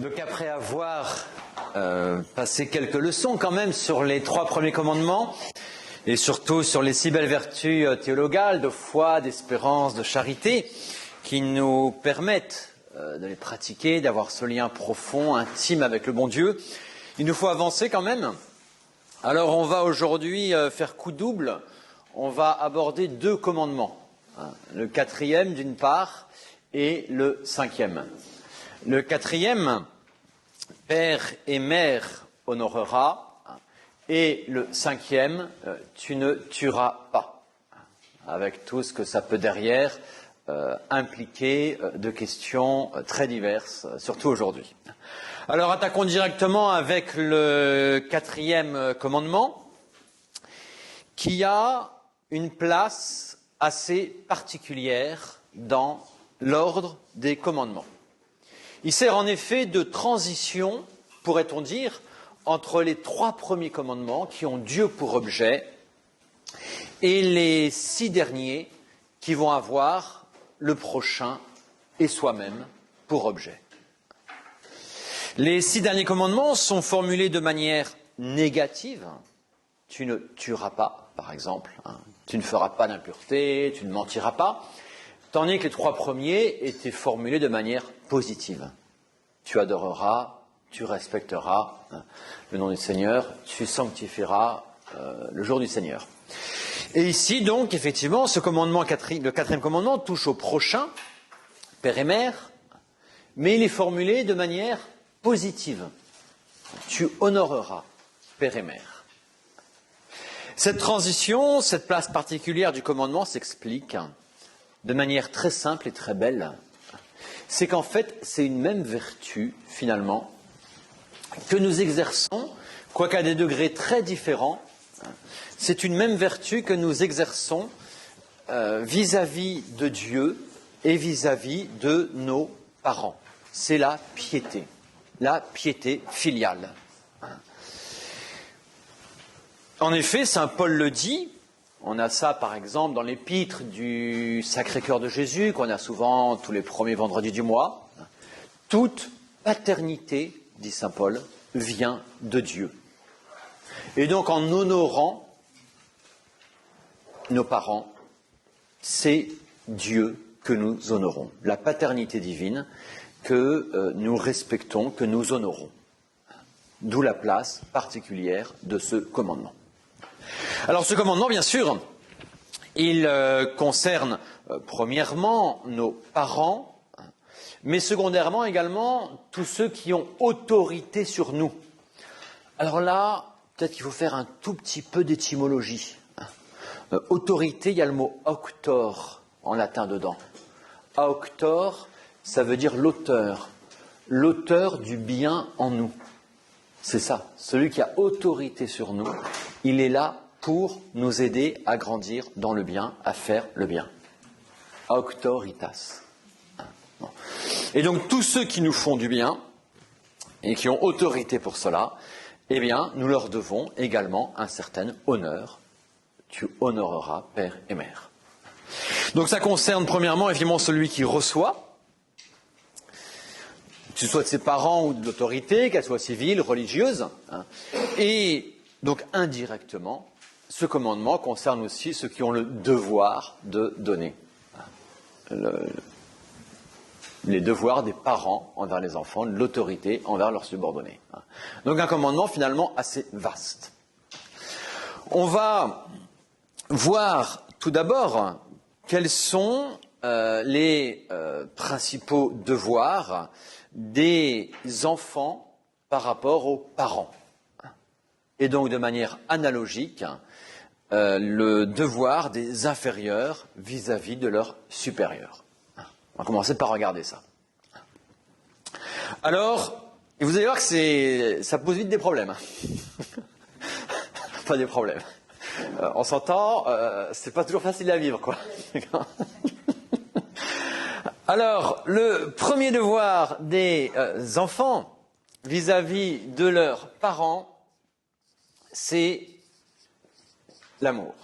Donc après avoir passé quelques leçons quand même sur les 3 premiers commandements, et surtout sur les 6 belles vertus théologales de foi, d'espérance, de charité, qui nous permettent de les pratiquer, d'avoir ce lien profond, intime avec le bon Dieu, il nous faut avancer quand même. Alors on va aujourd'hui faire coup double, on va aborder 2 commandements, le 4e d'une part et le 5e. Le 4e, père et mère honorera, et le 5e, tu ne tueras pas, avec tout ce que ça peut derrière impliquer de questions très diverses, surtout aujourd'hui. Alors attaquons directement avec le 4e commandement, qui a une place assez particulière dans l'ordre des commandements. Il sert en effet de transition, pourrait-on dire, entre les 3 premiers commandements qui ont Dieu pour objet et les 6 derniers qui vont avoir le prochain et soi-même pour objet. Les 6 derniers commandements sont formulés de manière négative. Tu ne tueras pas, par exemple. Tu ne feras pas d'impureté, tu ne mentiras pas. Tandis que les 3 premiers étaient formulés de manière positive. Tu adoreras, tu respecteras le nom du Seigneur, tu sanctifieras le jour du Seigneur. Et ici, donc, effectivement, ce commandement, le 4e commandement, touche au prochain, père et mère, mais il est formulé de manière positive. Tu honoreras, père et mère. Cette transition, cette place particulière du commandement s'explique de manière très simple et très belle. C'est qu'en fait, c'est une même vertu, finalement, que nous exerçons, quoique à des degrés très différents. C'est une même vertu que nous exerçons vis-à-vis de Dieu et vis-à-vis de nos parents. C'est la piété filiale. En effet, saint Paul le dit. On a ça, par exemple, dans l'épître du Sacré-Cœur de Jésus, qu'on a souvent tous les premiers vendredis du mois. Toute paternité, dit saint Paul, vient de Dieu. Et donc, en honorant nos parents, c'est Dieu que nous honorons. La paternité divine que nous respectons, que nous honorons. D'où la place particulière de ce commandement. Alors ce commandement, bien sûr, il concerne premièrement nos parents, mais secondairement également tous ceux qui ont autorité sur nous. Alors là, peut-être qu'il faut faire un tout petit peu d'étymologie. Autorité, il y a le mot auctor en latin dedans. Auctor, ça veut dire l'auteur du bien en nous. C'est ça, celui qui a autorité sur nous, il est là pour nous aider à grandir dans le bien, à faire le bien. Auctoritas. Et donc tous ceux qui nous font du bien et qui ont autorité pour cela, eh bien nous leur devons également un certain honneur. Tu honoreras père et mère. Donc ça concerne premièrement évidemment celui qui reçoit, que ce soit de ses parents ou de l'autorité, qu'elle soit civile, religieuse. Et donc indirectement, ce commandement concerne aussi ceux qui ont le devoir de donner. Les devoirs des parents envers les enfants, l'autorité envers leurs subordonnés. Donc un commandement finalement assez vaste. On va voir tout d'abord quels sont les principaux devoirs des enfants par rapport aux parents. Et donc de manière analogique, le devoir des inférieurs vis-à-vis de leurs supérieurs. On va commencer par regarder ça. Alors, vous allez voir que ça pose vite des problèmes. Pas des problèmes. On s'entend, c'est pas toujours facile à vivre, quoi. Alors, le premier devoir des enfants vis-à-vis de leurs parents, c'est l'amour.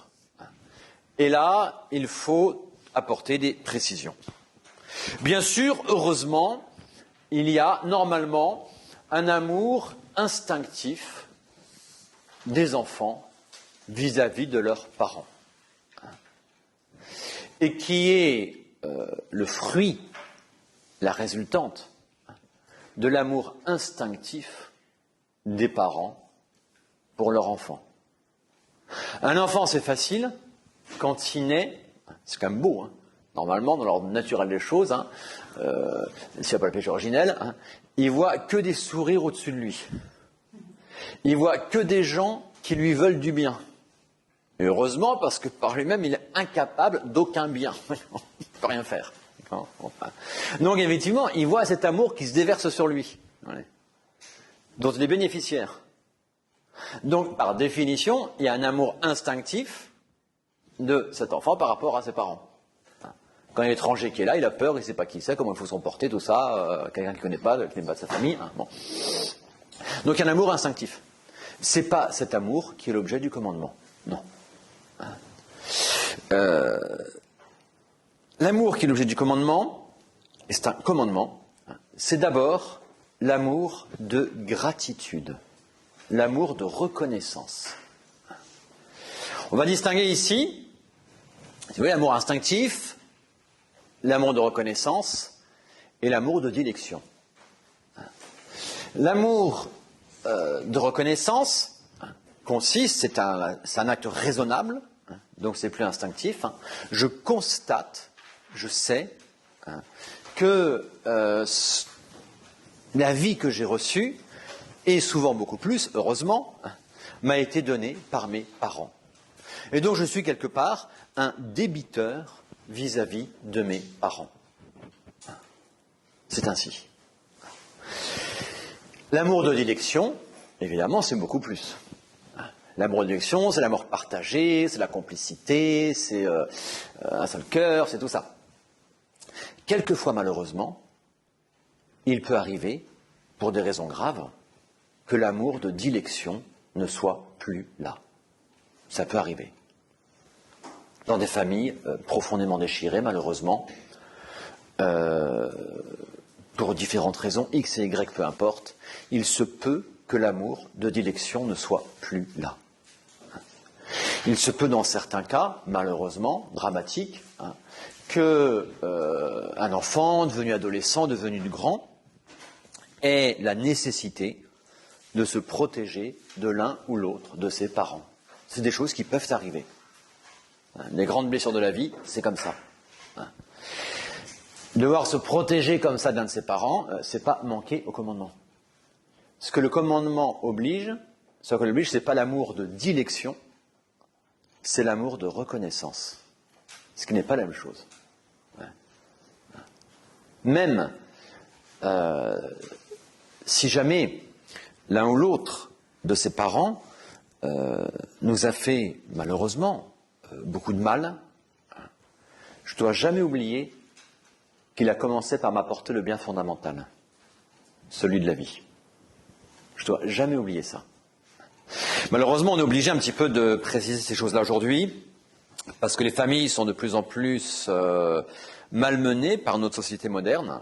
Et là, il faut apporter des précisions. Bien sûr, heureusement, il y a normalement un amour instinctif des enfants vis-à-vis de leurs parents. Et qui est le fruit, la résultante de l'amour instinctif des parents pour leur enfant. Un enfant, c'est facile, quand il naît, c'est quand même beau, hein, normalement, dans l'ordre naturel des choses, hein, s'il n'y a pas le péché originel, hein, il voit que des sourires au-dessus de lui. Il voit que des gens qui lui veulent du bien. Et heureusement, parce que par lui-même, il est incapable d'aucun bien. Il ne peut rien faire. Donc, effectivement, il voit cet amour qui se déverse sur lui, dont il est bénéficiaire. Donc, par définition, il y a un amour instinctif de cet enfant par rapport à ses parents. Quand il y a l'étranger qui est là, il a peur, il ne sait pas qui c'est, comment il faut se comporter, tout ça, quelqu'un qui ne connaît pas de sa famille. Hein, bon. Donc, il y a un amour instinctif. Ce n'est pas cet amour qui est l'objet du commandement. Non. L'amour qui est l'objet du commandement, et c'est un commandement, c'est d'abord l'amour de gratitude, l'amour de reconnaissance. On va distinguer ici, vous voyez, l'amour instinctif, l'amour de reconnaissance et l'amour de dilection. L'amour de reconnaissance consiste, c'est un acte raisonnable, donc c'est plus instinctif. Je constate, je sais que la vie que j'ai reçue, et souvent beaucoup plus, heureusement, m'a été donnée par mes parents. Et donc je suis quelque part un débiteur vis-à-vis de mes parents. C'est ainsi. L'amour de dilection, évidemment, c'est beaucoup plus. L'amour de dilection, c'est l'amour partagé, c'est la complicité, c'est un seul cœur, c'est tout ça. Quelquefois, malheureusement, il peut arriver, pour des raisons graves, que l'amour de dilection ne soit plus là. Ça peut arriver. Dans des familles profondément déchirées, malheureusement, pour différentes raisons, X et Y, peu importe, il se peut que l'amour de dilection ne soit plus là. Il se peut dans certains cas, malheureusement, dramatiques, qu'un enfant devenu adolescent, devenu grand, ait la nécessité de se protéger de l'un ou l'autre de ses parents. C'est des choses qui peuvent arriver. Les grandes blessures de la vie, c'est comme ça. Devoir se protéger comme ça d'un de ses parents, c'est pas manquer au commandement. Ce que le commandement oblige, c'est pas l'amour de dilection, c'est l'amour de reconnaissance. Ce qui n'est pas la même chose. Même si jamais l'un ou l'autre de ses parents nous a fait, malheureusement, beaucoup de mal, je ne dois jamais oublier qu'il a commencé par m'apporter le bien fondamental, celui de la vie. Je ne dois jamais oublier ça. Malheureusement, on est obligé un petit peu de préciser ces choses-là aujourd'hui, parce que les familles sont de plus en plus malmenées par notre société moderne.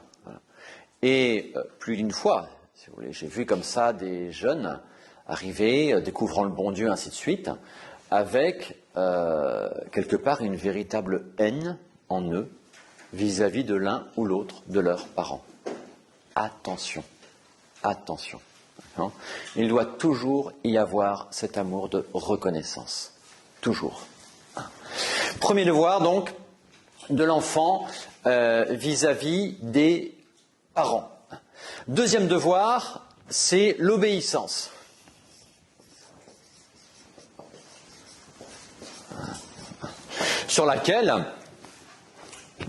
Et plus d'une fois, si vous voulez, j'ai vu comme ça des jeunes arriver, découvrant le bon Dieu, ainsi de suite, avec quelque part une véritable haine en eux vis-à-vis de l'un ou l'autre de leurs parents. Attention, attention. Il doit toujours y avoir cet amour de reconnaissance. Toujours. Premier devoir, donc, de l'enfant vis-à-vis des parents. Deuxième devoir, c'est l'obéissance. Sur laquelle,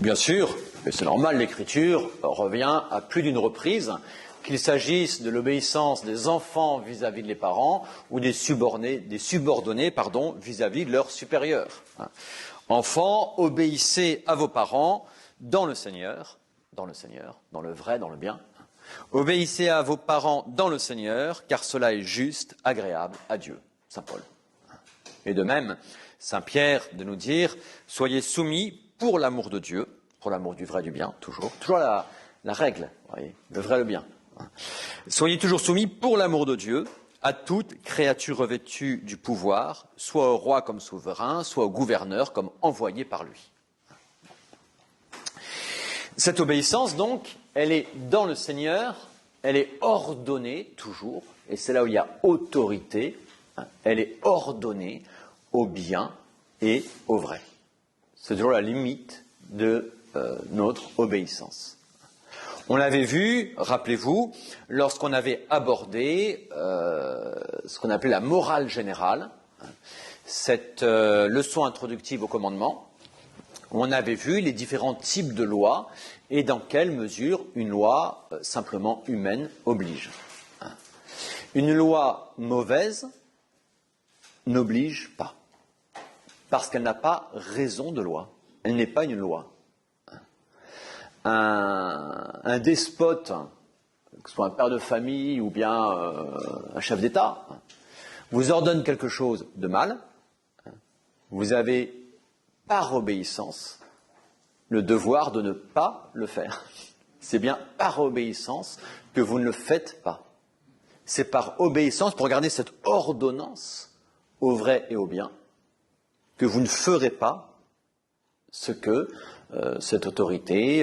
bien sûr, et c'est normal, l'Écriture revient à plus d'une reprise, qu'il s'agisse de l'obéissance des enfants vis-à-vis des parents ou des subordonnés vis-à-vis de leurs supérieurs. Enfants, obéissez à vos parents dans le Seigneur, dans le vrai, dans le bien. Obéissez à vos parents dans le Seigneur, car cela est juste, agréable à Dieu. Saint Paul. Et de même, Saint Pierre de nous dire, soyez soumis pour l'amour de Dieu, pour l'amour du vrai, du bien, toujours la règle, vous voyez, le vrai, le bien. Soyez toujours soumis pour l'amour de Dieu à toute créature revêtue du pouvoir, soit au roi comme souverain, soit au gouverneur comme envoyé par lui. Cette obéissance, donc, elle est dans le Seigneur, elle est ordonnée toujours, et c'est là où il y a autorité, elle est ordonnée au bien et au vrai. C'est toujours la limite de notre obéissance. On l'avait vu, rappelez-vous, lorsqu'on avait abordé ce qu'on appelait la morale générale, cette leçon introductive au commandement. On avait vu les différents types de lois et dans quelle mesure une loi simplement humaine oblige. Une loi mauvaise n'oblige pas, parce qu'elle n'a pas raison de loi. Elle n'est pas une loi. Un despote, que ce soit un père de famille ou bien un chef d'État, vous ordonne quelque chose de mal, vous avez, par obéissance, le devoir de ne pas le faire. C'est bien par obéissance que vous ne le faites pas. C'est par obéissance, pour garder cette ordonnance au vrai et au bien, que vous ne ferez pas ce que cette autorité,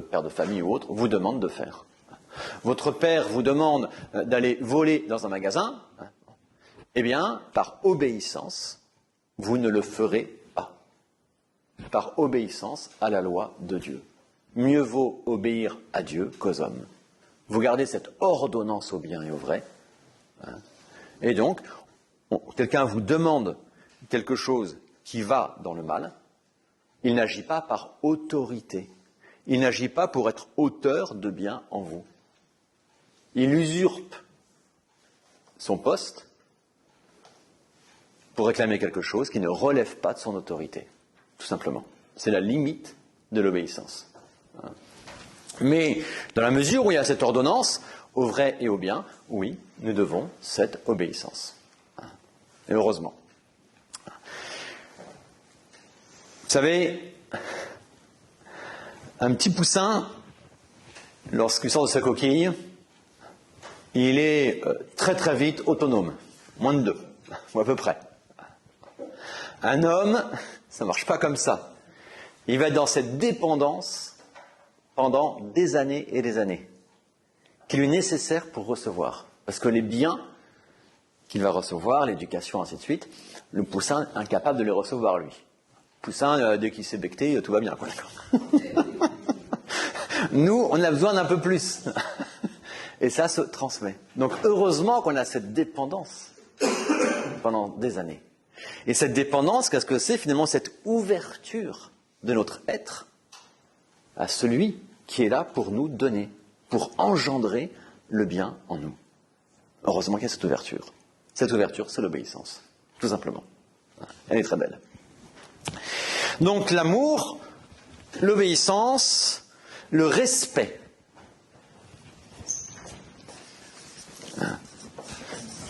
père de famille ou autre, vous demande de faire. Votre père vous demande d'aller voler dans un magasin, eh bien, par obéissance, vous ne le ferez pas. Par obéissance à la loi de Dieu. Mieux vaut obéir à Dieu qu'aux hommes. Vous gardez cette ordonnance au bien et au vrai. Et donc, quelqu'un vous demande quelque chose qui va dans le mal, il n'agit pas par autorité. Il n'agit pas pour être auteur de bien en vous. Il usurpe son poste pour réclamer quelque chose qui ne relève pas de son autorité, tout simplement. C'est la limite de l'obéissance. Mais dans la mesure où il y a cette ordonnance, au vrai et au bien, oui, nous devons cette obéissance. Et heureusement. Vous savez, un petit poussin, lorsqu'il sort de sa coquille, il est très très vite autonome, moins de 2, ou à peu près. Un homme, ça ne marche pas comme ça. Il va être dans cette dépendance pendant des années et des années, qui lui est nécessaire pour recevoir. Parce que les biens qu'il va recevoir, l'éducation, ainsi de suite, le poussin est incapable de les recevoir, lui. Le poussin, dès qu'il s'est becté, tout va bien, quoi, d'accord. Nous, on a besoin d'un peu plus. Et ça se transmet. Donc, heureusement qu'on a cette dépendance pendant des années. Et cette dépendance, qu'est-ce que c'est finalement? Cette ouverture de notre être à celui qui est là pour nous donner, pour engendrer le bien en nous. Heureusement qu'il y a cette ouverture. Cette ouverture, c'est l'obéissance, tout simplement. Elle est très belle. Donc l'amour, l'obéissance, le respect.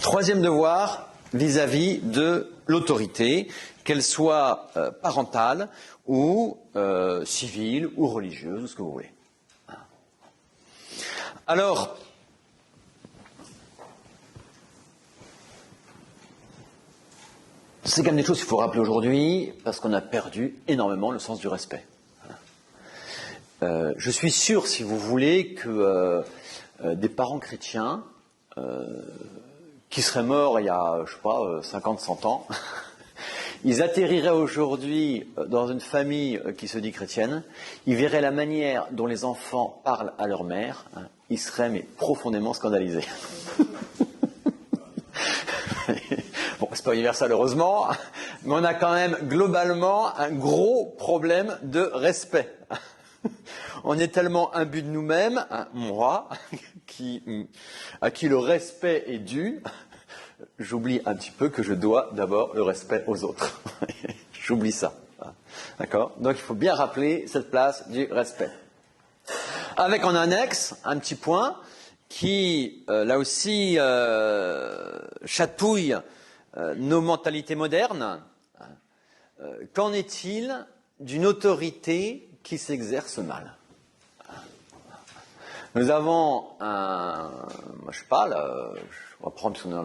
Troisième devoir vis-à-vis de l'autorité, qu'elle soit parentale ou civile ou religieuse, ou ce que vous voulez. Alors, c'est quand même des choses qu'il faut rappeler aujourd'hui, parce qu'on a perdu énormément le sens du respect. Je suis sûr, si vous voulez, que des parents chrétiens qui seraient morts il y a, je sais pas, 50, 100 ans, ils atterriraient aujourd'hui dans une famille qui se dit chrétienne, ils verraient la manière dont les enfants parlent à leur mère, ils seraient mais profondément scandalisés. Bon, c'est pas universel heureusement, mais on a quand même globalement un gros problème de respect. On est tellement imbu de nous-mêmes, moi, à qui le respect est dû, j'oublie un petit peu que je dois d'abord le respect aux autres. J'oublie ça. D'accord? Donc il faut bien rappeler cette place du respect. Avec en annexe un petit point qui, là aussi, chatouille nos mentalités modernes. Qu'en est-il d'une autorité qui s'exerce mal? Nous avons je sais pas, on va prendre dans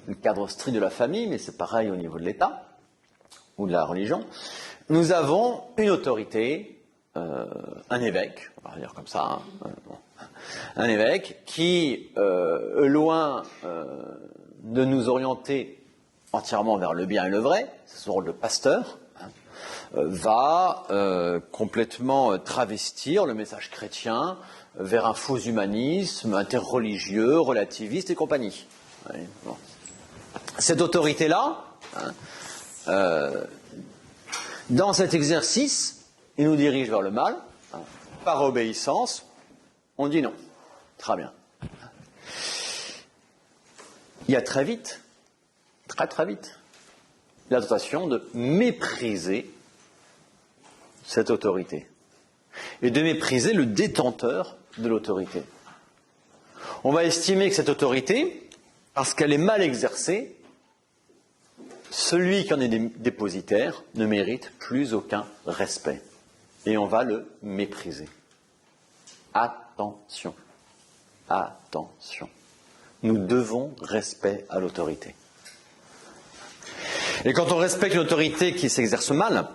le cadre strict de la famille, mais c'est pareil au niveau de l'État ou de la religion. Nous avons une autorité, un évêque, on va dire comme ça, un évêque qui, loin de nous orienter entièrement vers le bien et le vrai, c'est son rôle de pasteur, va complètement travestir le message chrétien vers un faux humanisme interreligieux, relativiste et compagnie. Oui, bon. Cette autorité-là, dans cet exercice, il nous dirige vers le mal, par obéissance, on dit non. Très bien. Il y a très vite, très vite, la tentation de mépriser cette autorité et de mépriser le détenteur de l'autorité. On va estimer que cette autorité, parce qu'elle est mal exercée, celui qui en est dépositaire ne mérite plus aucun respect et on va le mépriser. Attention, attention. Nous devons respect à l'autorité. Et quand on respecte l'autorité qui s'exerce mal,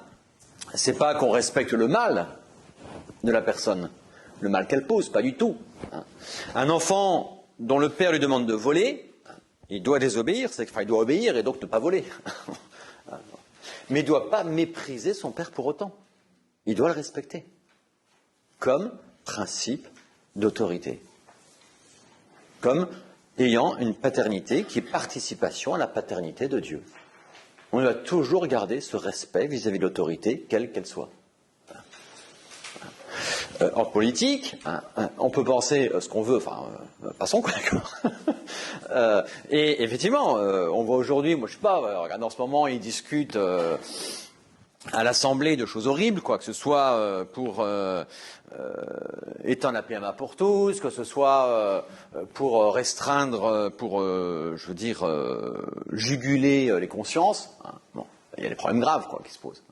c'est pas qu'on respecte le mal de la personne, le mal qu'elle pose, pas du tout. Un enfant dont le père lui demande de voler, il doit désobéir, il doit obéir et donc ne pas voler. Mais il ne doit pas mépriser son père pour autant. Il doit le respecter comme principe d'autorité, comme ayant une paternité qui est participation à la paternité de Dieu. On doit toujours garder ce respect vis-à-vis de l'autorité, quelle qu'elle soit. En politique, on peut penser ce qu'on veut, passons quoi, d'accord. Et effectivement, on voit aujourd'hui, moi je sais pas, regarde en ce moment ils discutent à l'Assemblée de choses horribles, quoi, que ce soit pour étendre la PMA pour tous, que ce soit pour restreindre, pour, juguler les consciences. Bon, il y a des problèmes graves, quoi, qui se posent.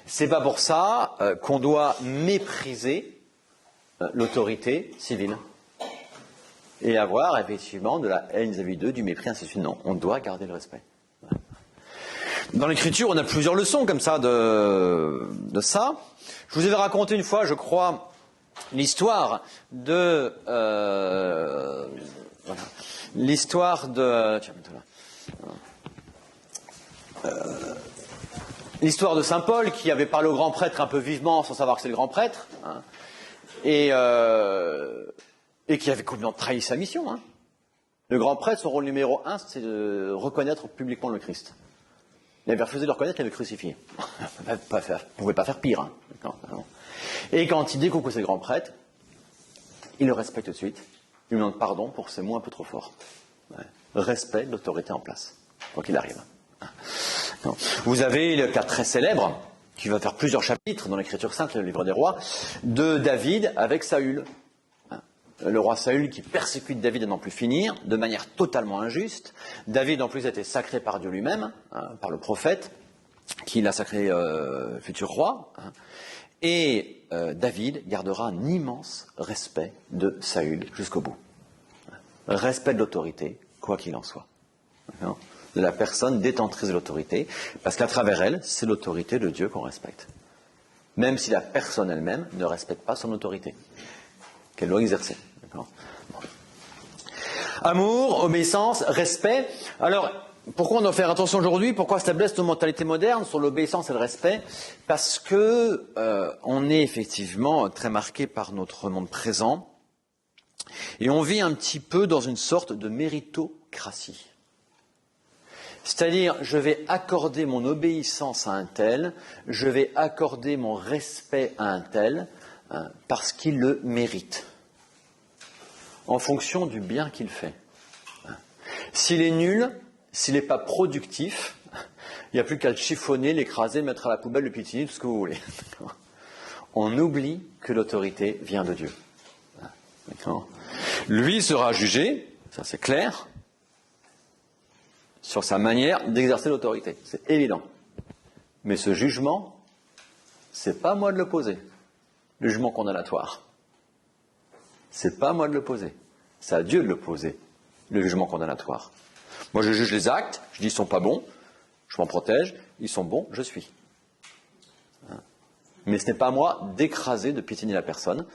C'est pas pour ça qu'on doit mépriser l'autorité civile et avoir effectivement de la haine vis-à-vis d'eux, du mépris, ainsi de suite. Non, on doit garder le respect. Dans l'Écriture, on a plusieurs leçons comme ça de ça. Je vous avais raconté une fois, je crois, l'histoire de l'histoire de Saint Paul qui avait parlé au grand prêtre un peu vivement sans savoir que c'est le grand prêtre, et qui avait complètement trahi sa mission. Le grand prêtre, son rôle numéro 1, c'est de reconnaître publiquement le Christ. Il avait refusé de le reconnaître, il avait crucifié. Il ne pouvait pas faire pire. Et quand il découvre que c'est le grand prêtre, il le respecte tout de suite. Il lui demande pardon pour ses mots un peu trop forts. Respect de l'autorité en place, quoi qu'il arrive. Vous avez le cas très célèbre, qui va faire plusieurs chapitres dans l'Écriture sainte, le livre des rois, de David avec Saül. Le roi Saül qui persécute David à n'en plus finir, de manière totalement injuste. David en plus a été sacré par Dieu lui-même, par le prophète, qui l'a sacré futur roi. Et David gardera un immense respect de Saül jusqu'au bout. Respect de l'autorité, quoi qu'il en soit. De la personne détentrice de l'autorité, parce qu'à travers elle, c'est l'autorité de Dieu qu'on respecte. Même si la personne elle-même ne respecte pas son autorité, qu'elle doit exercer. Bon. Amour, obéissance, respect. Alors, pourquoi on doit faire attention aujourd'hui? Pourquoi s'établissent nos mentalités modernes sur l'obéissance et le respect? Parce que on est effectivement très marqué par notre monde présent et on vit un petit peu dans une sorte de méritocratie. C'est-à-dire, je vais accorder mon obéissance à un tel, je vais accorder mon respect à un tel, parce qu'il le mérite, en fonction du bien qu'il fait. S'il est nul, s'il n'est pas productif, il n'y a plus qu'à le chiffonner, l'écraser, le mettre à la poubelle, le piétiner, tout ce que vous voulez. On oublie que l'autorité vient de Dieu. Lui sera jugé, ça c'est clair, sur sa manière d'exercer l'autorité. C'est évident. Mais ce jugement, c'est pas à moi de le poser. Le jugement condamnatoire. C'est pas à moi de le poser. C'est à Dieu de le poser, le jugement condamnatoire. Moi, je juge les actes, je dis ils sont pas bons, je m'en protège, ils sont bons, je suis. Mais ce n'est pas à moi d'écraser, de piétiner la personne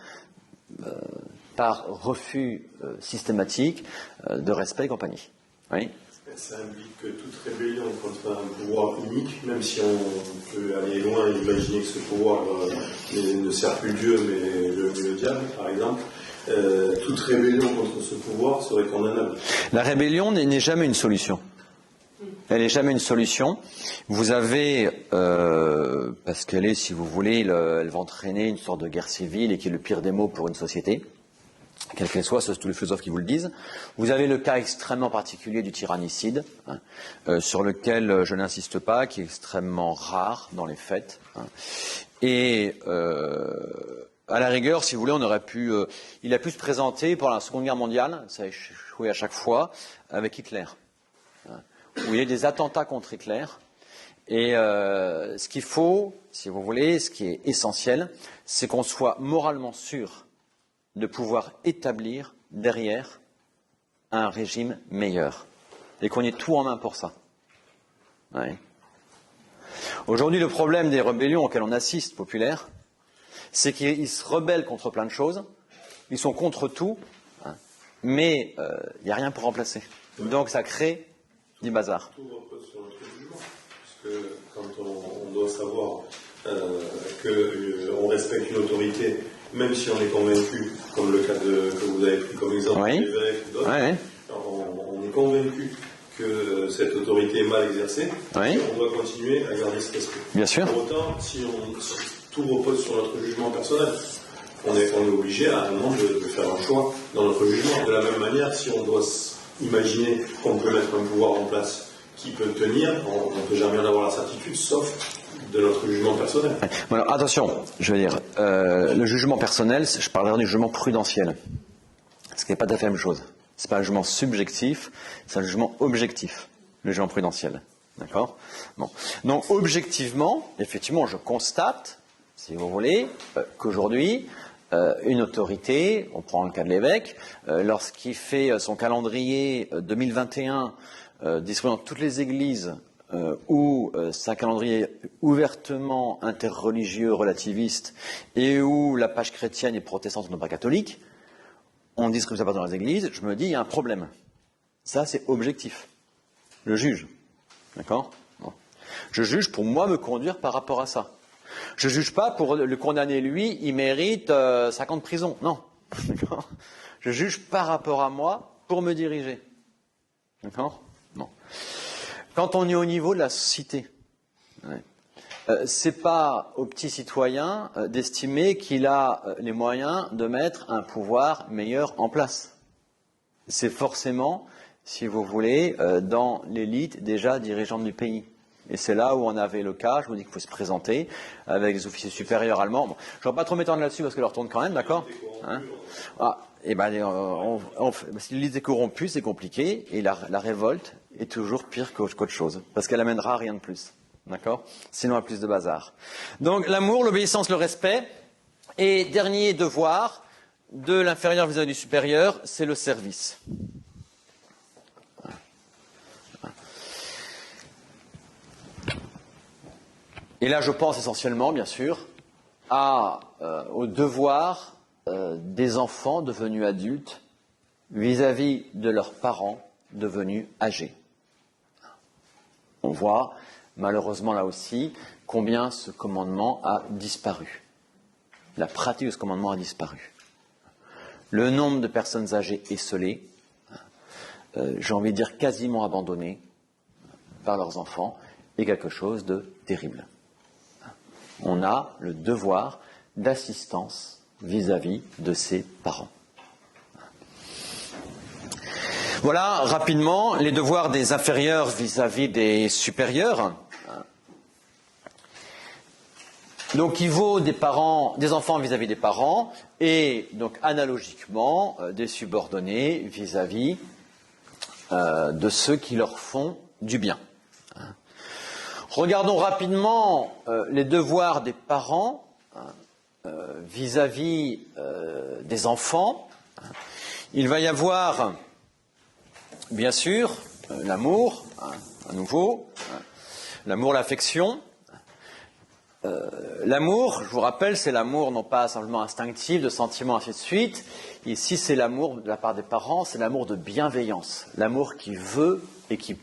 par refus systématique de respect et compagnie. Oui. Ça implique que toute rébellion contre un pouvoir unique, même si on peut aller loin et imaginer que ce pouvoir ne sert plus Dieu mais le diable, par exemple, toute rébellion contre ce pouvoir serait condamnable. La rébellion n'est jamais une solution. Elle n'est jamais une solution. Vous avez, parce qu'elle est, si vous voulez, elle va entraîner une sorte de guerre civile et qui est le pire des maux pour une société, quelle qu'elle soit, c'est tous les philosophes qui vous le disent. Vous avez le cas extrêmement particulier du tyrannicide, sur lequel je n'insiste pas, qui est extrêmement rare dans les faits. Et à la rigueur, si vous voulez, il a pu se présenter pendant la Seconde Guerre mondiale, ça a échoué à chaque fois, avec Hitler. Où il y a eu des attentats contre Hitler. Et ce qu'il faut, si vous voulez, ce qui est essentiel, c'est qu'on soit moralement sûr de pouvoir établir derrière un régime meilleur. Et qu'on ait tout en main pour ça. Ouais. Aujourd'hui, le problème des rébellions auxquelles on assiste, populaires, c'est qu'ils se rebellent contre plein de choses, ils sont contre tout, mais il n'y a rien pour remplacer. Donc ça crée du bazar. Tout repose sur notre jugement, parce que quand on doit savoir qu'on respecte une autorité, même si on est convaincu, comme le cas que vous avez pris comme exemple, oui. l'évêque ou d'autres, oui. On est convaincu que cette autorité est mal exercée, oui. On doit continuer à garder cet esprit. Bien sûr. Pour autant, si tout repose sur notre jugement personnel, on est obligé à un moment de faire un choix dans notre jugement. De la même manière, si on doit imaginer qu'on peut mettre un pouvoir en place qui peut tenir, on ne peut jamais en avoir la certitude, sauf de notre jugement personnel. Bon, alors, attention, je veux dire, le jugement personnel, je parlerai du jugement prudentiel, ce qui n'est pas tout à fait la même chose. Ce n'est pas un jugement subjectif, c'est un jugement objectif, le jugement prudentiel. D'accord ? Bon. Donc, objectivement, effectivement, je constate, si vous voulez, qu'aujourd'hui, une autorité, on prend le cas de l'évêque, lorsqu'il fait son calendrier 2021, distribué dans toutes les églises, où c'est un calendrier ouvertement interreligieux, relativiste, et où la page chrétienne et protestante ne sont pas catholiques, on distribue ça pas dans les églises, je me dis, il y a un problème. Ça, c'est objectif. Je juge. D'accord ? Bon. Je juge pour moi me conduire par rapport à ça. Je ne juge pas pour le condamner, lui, il mérite 5 ans de prison. Non. D'accord ? Je juge par rapport à moi pour me diriger. D'accord ? Bon. Quand on est au niveau de la cité, c'est pas au petit citoyen d'estimer qu'il a les moyens de mettre un pouvoir meilleur en place. C'est forcément, si vous voulez, dans l'élite déjà dirigeante du pays. Et c'est là où on avait le cas, je vous dis qu'il faut se présenter avec les officiers supérieurs allemands. Bon, je ne vais pas trop m'étendre là-dessus parce que je retourne quand même, d'accord ? Et si l'élite est corrompue, c'est compliqué, et la révolte est toujours pire qu'autre chose, parce qu'elle amènera rien de plus. D'accord ? Sinon, à plus de bazar. Donc, l'amour, l'obéissance, le respect. Et dernier devoir de l'inférieur vis-à-vis du supérieur, c'est le service. Et là, je pense essentiellement, bien sûr, au devoir des enfants devenus adultes vis-à-vis de leurs parents devenus âgés. On voit, malheureusement là aussi, combien ce commandement a disparu. La pratique de ce commandement a disparu. Le nombre de personnes âgées esseulées, j'ai envie de dire quasiment abandonnées par leurs enfants, est quelque chose de terrible. On a le devoir d'assistance vis-à-vis de ses parents. Voilà rapidement les devoirs des inférieurs vis-à-vis des supérieurs. Donc il vaut des enfants vis-à-vis des parents et donc analogiquement des subordonnés vis-à-vis de ceux qui leur font du bien. Regardons rapidement les devoirs des parents vis-à-vis des enfants. Il va y avoir, bien sûr, l'amour, à nouveau, l'amour, l'affection. L'amour, je vous rappelle, c'est l'amour non pas simplement instinctif, de sentiments, ainsi de suite. Ici, c'est l'amour de la part des parents, c'est l'amour de bienveillance. L'amour qui veut et qui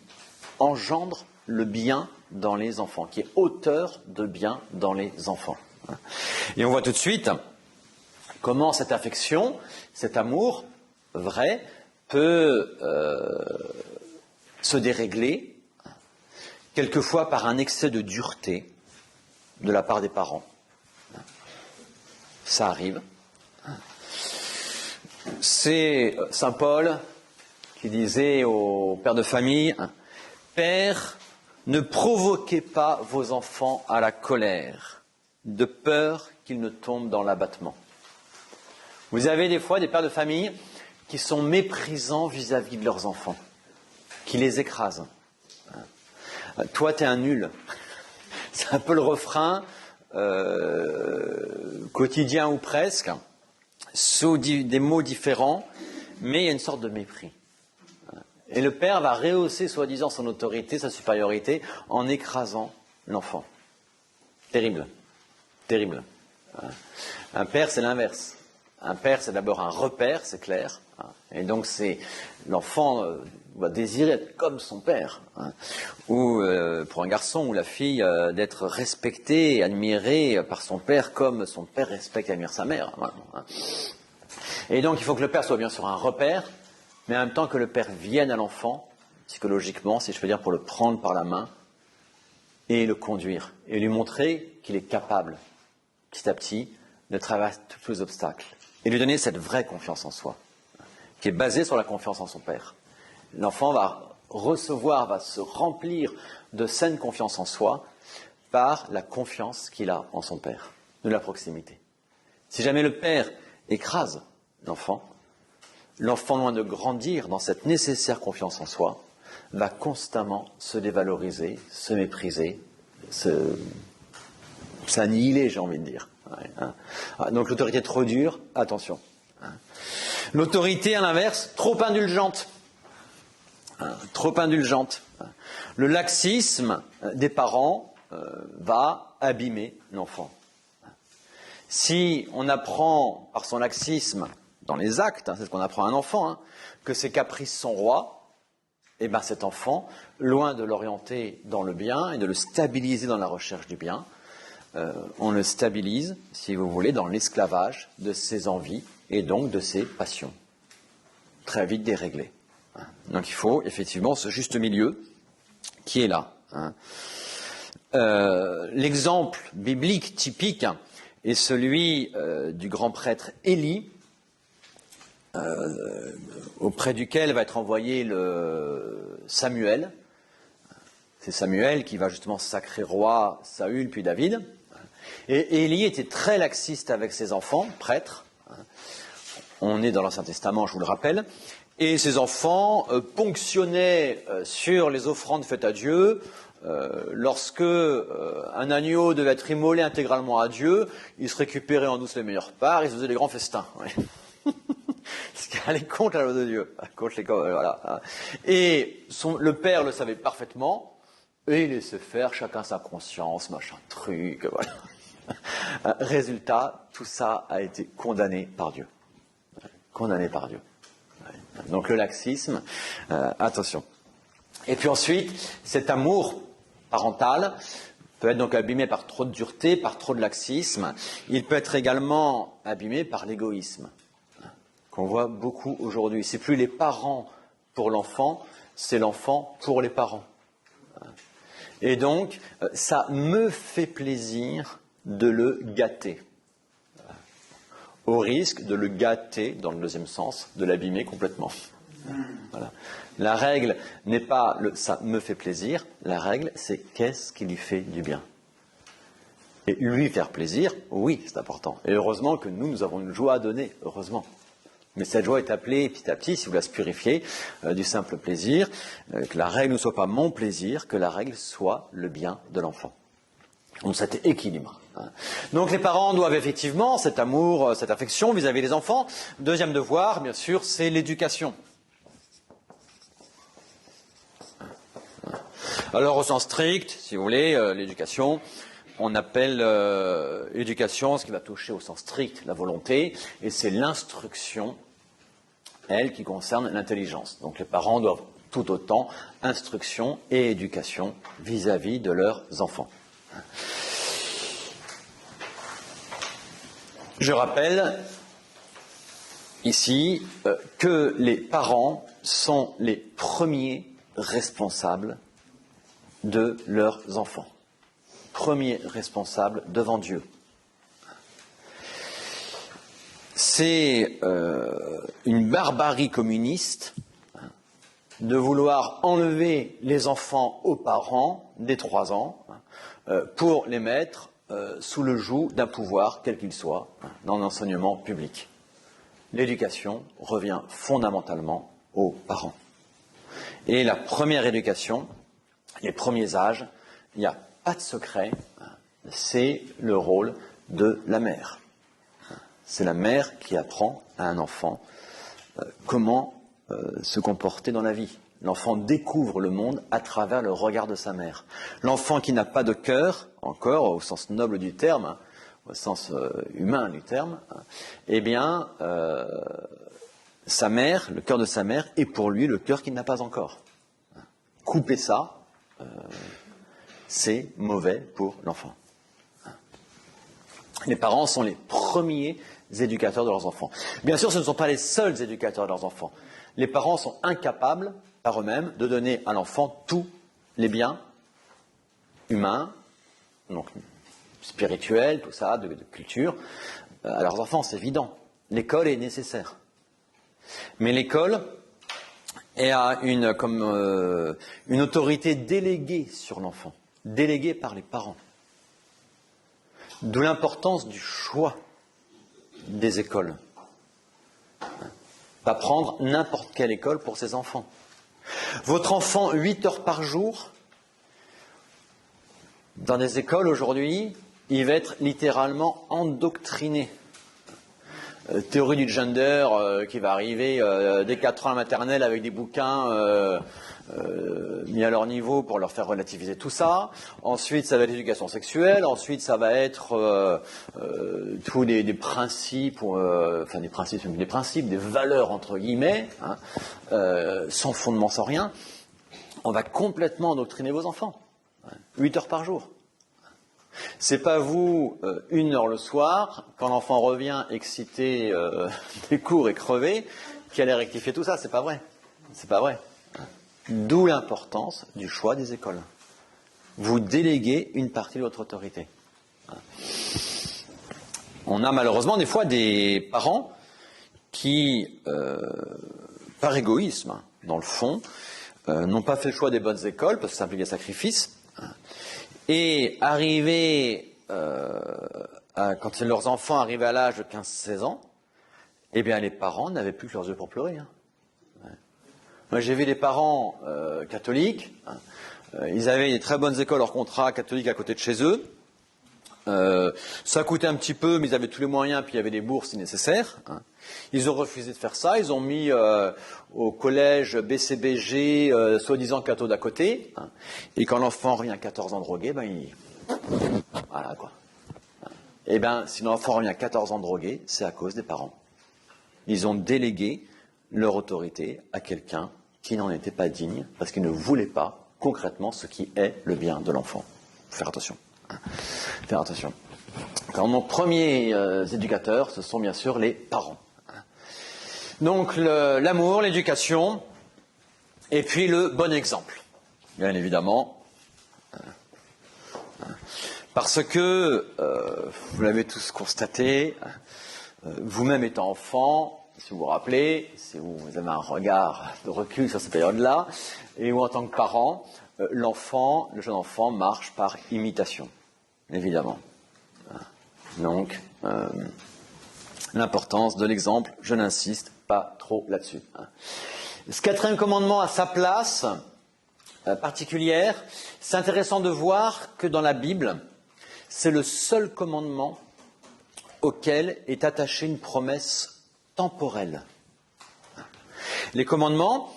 engendre le bien dans les enfants, qui est auteur de bien dans les enfants. Et on voit tout de suite comment cette affection, cet amour vrai, peut se dérégler, quelquefois par un excès de dureté de la part des parents. Ça arrive. C'est saint Paul qui disait aux pères de famille, « Père, ne provoquez pas vos enfants à la colère, de peur qu'ils ne tombent dans l'abattement. » Vous avez des fois des pères de famille qui sont méprisants vis-à-vis de leurs enfants, qui les écrasent. Toi, t'es un nul. C'est un peu le refrain quotidien ou presque, sous des mots différents, mais il y a une sorte de mépris. Et le père va rehausser soi-disant son autorité, sa supériorité, en écrasant l'enfant. Terrible. Terrible. Un père, c'est l'inverse. Un père, c'est d'abord un repère, c'est clair. Et donc, c'est l'enfant va désirer être comme son père. Ou pour un garçon ou la fille, d'être respecté et admiré par son père comme son père respecte et admire sa mère. Et donc, il faut que le père soit bien sûr un repère, mais en même temps que le père vienne à l'enfant, psychologiquement, si je peux dire, pour le prendre par la main et le conduire. Et lui montrer qu'il est capable, petit à petit, de traverser tous les obstacles. Et lui donner cette vraie confiance en soi, qui est basée sur la confiance en son père. L'enfant va recevoir, va se remplir de saine confiance en soi par la confiance qu'il a en son père, de la proximité. Si jamais le père écrase l'enfant, l'enfant, loin de grandir dans cette nécessaire confiance en soi, va constamment se dévaloriser, se mépriser, s'annihiler, j'ai envie de dire. Donc l'autorité trop dure, attention. L'autorité, à l'inverse, trop indulgente. Trop indulgente. Le laxisme des parents va abîmer l'enfant. Si on apprend par son laxisme, dans les actes, c'est ce qu'on apprend à un enfant, que ses caprices sont rois, et bien cet enfant, loin de l'orienter dans le bien et de le stabiliser dans la recherche du bien, on le stabilise, si vous voulez, dans l'esclavage de ses envies et donc de ses passions. Très vite déréglé. Donc il faut effectivement ce juste milieu qui est là. L'exemple biblique typique est celui du grand prêtre Élie, auprès duquel va être envoyé le Samuel. C'est Samuel qui va justement sacrer roi Saül puis David. Et Élie était très laxiste avec ses enfants, prêtres. On est dans l'Ancien Testament, je vous le rappelle. Et ses enfants ponctionnaient sur les offrandes faites à Dieu. Lorsque un agneau devait être immolé intégralement à Dieu, il se récupérait en douce les meilleures parts, il se faisait des grands festins. Ouais. Ce qui allait contre la loi de Dieu. Contre les, voilà. Et le père le savait parfaitement, et il laissait faire chacun sa conscience, machin truc, voilà. Résultat, tout ça a été condamné par Dieu. Condamné par Dieu. Donc le laxisme, attention. Et puis ensuite, cet amour parental peut être donc abîmé par trop de dureté, par trop de laxisme. Il peut être également abîmé par l'égoïsme, qu'on voit beaucoup aujourd'hui. C'est plus les parents pour l'enfant, c'est l'enfant pour les parents. Et donc, ça me fait plaisir de le gâter, au risque de le gâter, dans le deuxième sens, de l'abîmer complètement. Voilà. La règle n'est pas ça me fait plaisir, la règle c'est qu'est-ce qui lui fait du bien. Et lui faire plaisir, oui, c'est important. Et heureusement que nous avons une joie à donner, heureusement. Mais cette joie est appelée petit à petit, si vous la purifiez, du simple plaisir, que la règle ne soit pas mon plaisir, que la règle soit le bien de l'enfant. Donc cet équilibre. Donc les parents doivent effectivement cet amour, cette affection vis-à-vis des enfants. Deuxième devoir, bien sûr, c'est l'éducation. Alors au sens strict, si vous voulez, l'éducation, on appelle éducation ce qui va toucher au sens strict la volonté, et c'est l'instruction, elle, qui concerne l'intelligence. Donc les parents doivent tout autant instruction et éducation vis-à-vis de leurs enfants. Je rappelle ici que les parents sont les premiers responsables de leurs enfants. Premiers responsables devant Dieu. C'est une barbarie communiste de vouloir enlever les enfants aux parents dès 3 ans pour les mettre sous le joug d'un pouvoir, quel qu'il soit, dans l'enseignement public. L'éducation revient fondamentalement aux parents. Et la première éducation, les premiers âges, il n'y a pas de secret, c'est le rôle de la mère. C'est la mère qui apprend à un enfant comment se comporter dans la vie. L'enfant découvre le monde à travers le regard de sa mère. L'enfant qui n'a pas de cœur, encore au sens noble du terme, au sens humain du terme, eh bien, sa mère, le cœur de sa mère, est pour lui le cœur qu'il n'a pas encore. Couper ça, c'est mauvais pour l'enfant. Les parents sont les premiers éducateurs de leurs enfants. Bien sûr, ce ne sont pas les seuls éducateurs de leurs enfants. Les parents sont incapables, par eux-mêmes, de donner à l'enfant tous les biens humains, donc spirituels, tout ça, de culture, à leurs enfants, c'est évident. L'école est nécessaire. Mais l'école a une autorité déléguée sur l'enfant, déléguée par les parents. D'où l'importance du choix des écoles. Pas prendre n'importe quelle école pour ses enfants. Votre enfant, 8 heures par jour, dans des écoles aujourd'hui, il va être littéralement endoctriné. Théorie du gender qui va arriver dès 4 ans à la maternelle avec des bouquins mis à leur niveau pour leur faire relativiser tout ça. Ensuite, ça va être l'éducation sexuelle. Ensuite, ça va être tous des principes, des valeurs entre guillemets, sans fondement, sans rien. On va complètement endoctriner vos enfants. 8 heures par jour. C'est pas vous, 1 heure le soir, quand l'enfant revient excité des cours et crevé, qui allez rectifier tout ça. C'est pas vrai. C'est pas vrai. D'où l'importance du choix des écoles. Vous déléguez une partie de votre autorité. On a malheureusement des fois des parents qui, par égoïsme, dans le fond, n'ont pas fait le choix des bonnes écoles, parce que ça implique des sacrifices, et arrivés, quand leurs enfants arrivaient à l'âge de 15-16 ans, eh bien les parents n'avaient plus que leurs yeux pour pleurer. Moi, j'ai vu des parents catholiques, ils avaient des très bonnes écoles hors contrat catholiques à côté de chez eux. Ça coûtait un petit peu, mais ils avaient tous les moyens, puis il y avait des bourses si nécessaire. Ils ont refusé de faire ça, ils ont mis au collège BCBG, soi-disant catho d'à côté. Et quand l'enfant revient à 14 ans drogué, voilà quoi. Et bien, si l'enfant revient à 14 ans drogué, c'est à cause des parents. Ils ont délégué leur autorité à quelqu'un qui n'en était pas digne, parce qu'il ne voulait pas concrètement ce qui est le bien de l'enfant. Faire attention. Faire attention. Alors, nos premiers éducateurs, ce sont bien sûr les parents. Donc l'amour, l'éducation, et puis le bon exemple, bien évidemment. Parce que, vous l'avez tous constaté, vous-même étant enfant, si vous vous rappelez, si vous avez un regard de recul sur cette période-là, et ou en tant que parent, le jeune enfant marche par imitation, évidemment. Donc, l'importance de l'exemple, je n'insiste pas trop là-dessus. Ce 4e commandement a sa place particulière. C'est intéressant de voir que dans la Bible, c'est le seul commandement auquel est attachée une promesse temporelle. Les commandements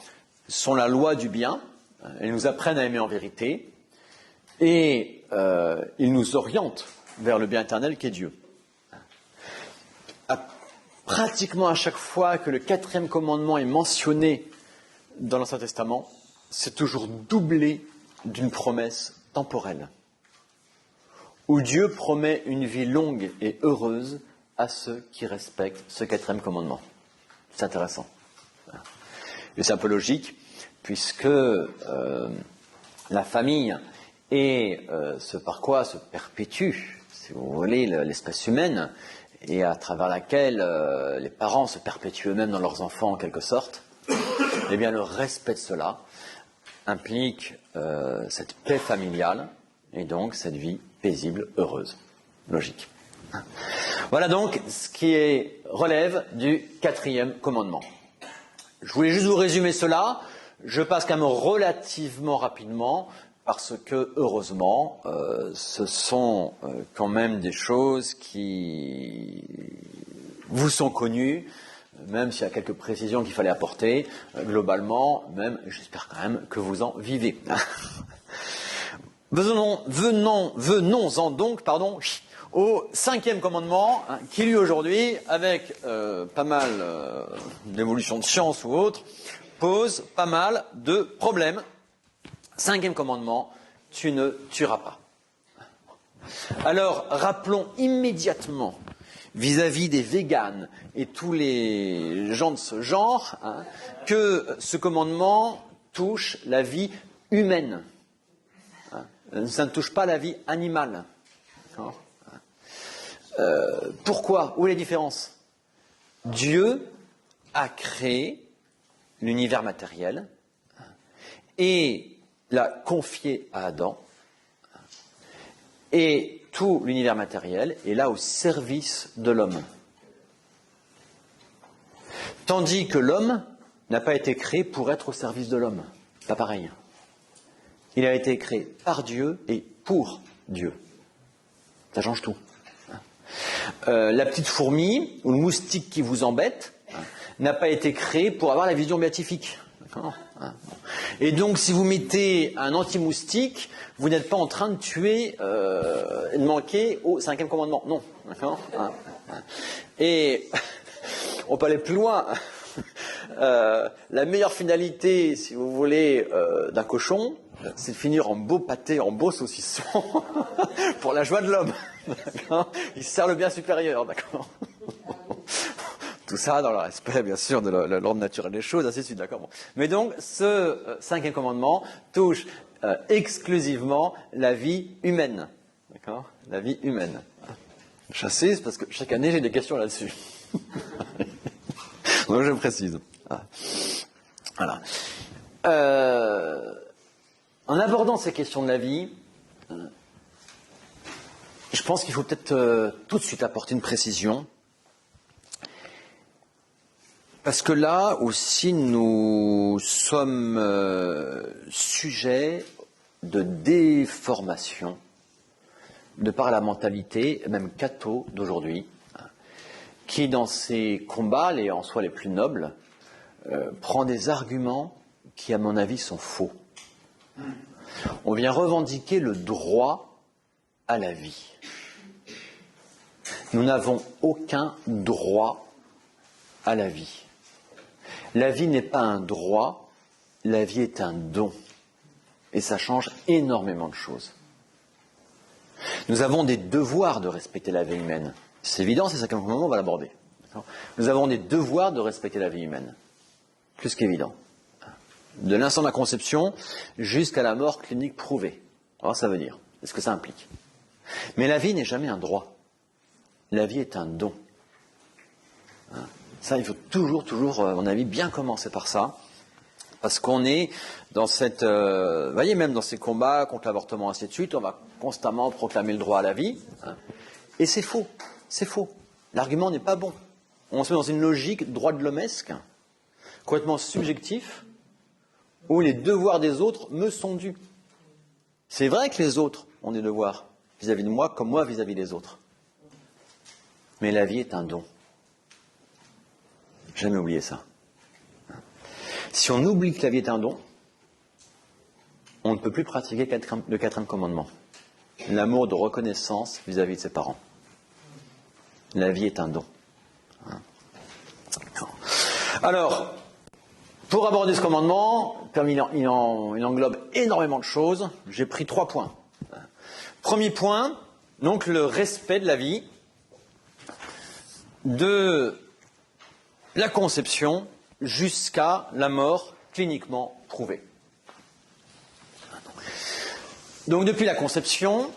sont la loi du bien, ils nous apprennent à aimer en vérité, et ils nous orientent vers le bien éternel qu'est Dieu. Pratiquement à chaque fois que le 4e commandement est mentionné dans l'Ancien Testament, c'est toujours doublé d'une promesse temporelle, où Dieu promet une vie longue et heureuse à ceux qui respectent ce 4e commandement. C'est intéressant. Et c'est un peu logique, puisque la famille est ce par quoi se perpétue, si vous voulez, l'espèce humaine, et à travers laquelle les parents se perpétuent eux-mêmes dans leurs enfants en quelque sorte, eh bien le respect de cela implique cette paix familiale et donc cette vie paisible, heureuse. Logique. Voilà donc ce qui relève du 4e commandement. Je voulais juste vous résumer cela. Je passe quand même relativement rapidement parce que, heureusement, ce sont quand même des choses qui vous sont connues, même s'il y a quelques précisions qu'il fallait apporter. Globalement, même, j'espère quand même que vous en vivez. Venons-en donc, au 5e commandement, qui lui aujourd'hui, avec pas mal d'évolution de science ou autre, pose pas mal de problèmes. 5e commandement, tu ne tueras pas. Alors, rappelons immédiatement, vis-à-vis des véganes et tous les gens de ce genre, que ce commandement touche la vie humaine. Ça ne touche pas la vie animale. Pourquoi? Où est la différence? Dieu a créé l'univers matériel et l'a confié à Adam, et tout l'univers matériel est là au service de l'homme. Tandis que l'homme n'a pas été créé pour être au service de l'homme. Pas pareil. Il a été créé par Dieu et pour Dieu. Ça change tout. La petite fourmi ou le moustique qui vous embête n'a pas été créé pour avoir la vision béatifique. Et donc, si vous mettez un anti-moustique, vous n'êtes pas en train de tuer, de manquer au 5e commandement. Non. Et on peut aller plus loin. La meilleure finalité, si vous voulez, d'un cochon, c'est de finir en beau pâté, en beau saucisson, pour la joie de l'homme. Il sert le bien supérieur, d'accord. Tout ça dans le respect, bien sûr, de l'ordre naturel des choses, ainsi de suite, d'accord. Bon. Mais donc, ce 5e commandement touche exclusivement la vie humaine, d'accord. La vie humaine. J'insiste parce que chaque année, j'ai des questions là-dessus. Donc, je précise. Voilà. En abordant ces questions de la vie, je pense qu'il faut peut-être tout de suite apporter une précision. Parce que là aussi, nous sommes sujets de déformation de par la mentalité, même catho d'aujourd'hui, qui dans ses combats, en soi les plus nobles, prend des arguments qui, à mon avis, sont faux. On vient revendiquer le droit à la vie. Nous n'avons aucun droit à la vie. La vie n'est pas un droit, la vie est un don. Et ça change énormément de choses. Nous avons des devoirs de respecter la vie humaine. C'est évident, c'est ça qu'à un moment on va l'aborder. Nous avons des devoirs de respecter la vie humaine. Plus qu'évident. De l'instant de la conception jusqu'à la mort clinique prouvée. Alors ça veut dire, c'est ce que ça implique. Mais la vie n'est jamais un droit. La vie est un don. Ça, il faut toujours, à mon avis, bien commencer par ça, parce qu'on est dans cette... vous voyez, même dans ces combats contre l'avortement, ainsi de suite, on va constamment proclamer le droit à la vie, et c'est faux, L'argument n'est pas bon. On se met dans une logique droit de l'hommesque, complètement subjectif, où les devoirs des autres me sont dus. C'est vrai que les autres ont des devoirs, vis-à-vis de moi comme moi vis-à-vis des autres. Mais la vie est un don. Jamais oublier ça. Si on oublie que la vie est un don, on ne peut plus pratiquer le quatrième commandement. L'amour de reconnaissance vis-à-vis de ses parents. La vie est un don. Alors, pour aborder ce commandement, comme il englobe énormément de choses, j'ai pris 3 points. Premier point, donc le respect de la vie, de la conception jusqu'à la mort cliniquement prouvée. Donc depuis la conception,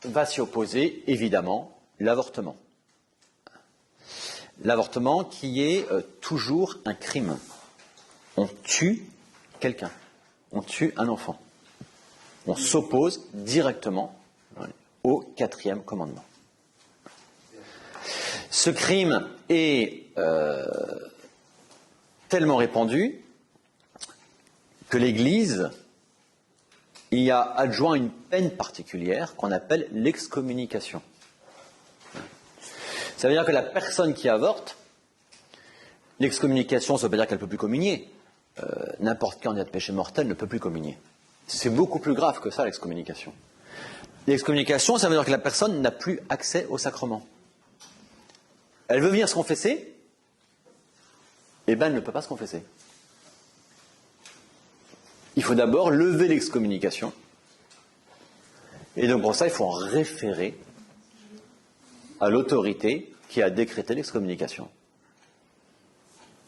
va s'y opposer évidemment l'avortement. L'avortement qui est toujours un crime. On tue quelqu'un, on tue un enfant. On s'oppose directement au 4e commandement. Ce crime est tellement répandu que l'Église y a adjoint une peine particulière qu'on appelle l'excommunication. Ça veut dire que la personne qui avorte, l'excommunication, ça veut pas dire qu'elle ne peut plus communier. N'importe qui en état de péché mortel ne peut plus communier. C'est beaucoup plus grave que ça, l'excommunication. L'excommunication, ça veut dire que la personne n'a plus accès au sacrement. Elle veut venir se confesser, eh bien elle ne peut pas se confesser. Il faut d'abord lever l'excommunication. Et donc pour ça, il faut en référer à l'autorité qui a décrété l'excommunication.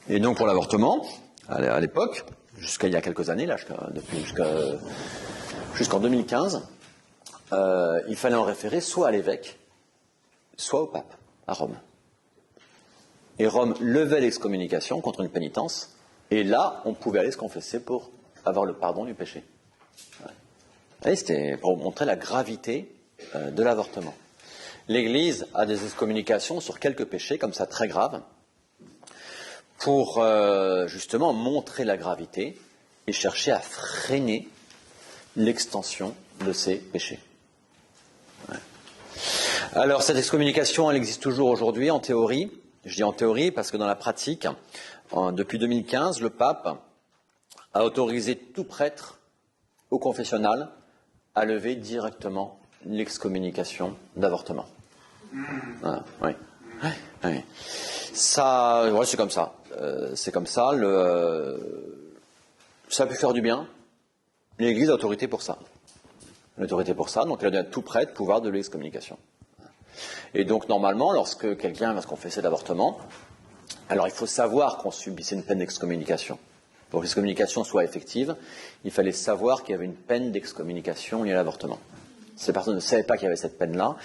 Et donc pour l'avortement, à l'époque, jusqu'à il y a quelques années, là, jusqu'en 2015, il fallait en référer soit à l'évêque, soit au pape, à Rome. Et Rome levait l'excommunication contre une pénitence, et là, on pouvait aller se confesser pour avoir le pardon du péché. Et c'était pour montrer la gravité de l'avortement. L'Église a des excommunications sur quelques péchés, comme ça, très graves, pour justement montrer la gravité et chercher à freiner l'extension de ces péchés. Ouais. Alors, cette excommunication, elle existe toujours aujourd'hui en théorie. Je dis en théorie parce que dans la pratique, depuis 2015, le pape a autorisé tout prêtre au confessionnal à lever directement l'excommunication d'avortement. Ah, oui. Oui. Ça, ouais, c'est comme ça. C'est comme ça. Ça peut faire du bien. L'Église a autorité pour ça. L'autorité pour ça, donc elle donne à tout prêtre pouvoir de l'excommunication. Et donc normalement, lorsque quelqu'un va se confesser d'avortement, alors il faut savoir qu'on subissait une peine d'excommunication. Pour que l'excommunication soit effective, il fallait savoir qu'il y avait une peine d'excommunication liée à l'avortement. Si la personne ne savait pas qu'il y avait cette peine-là,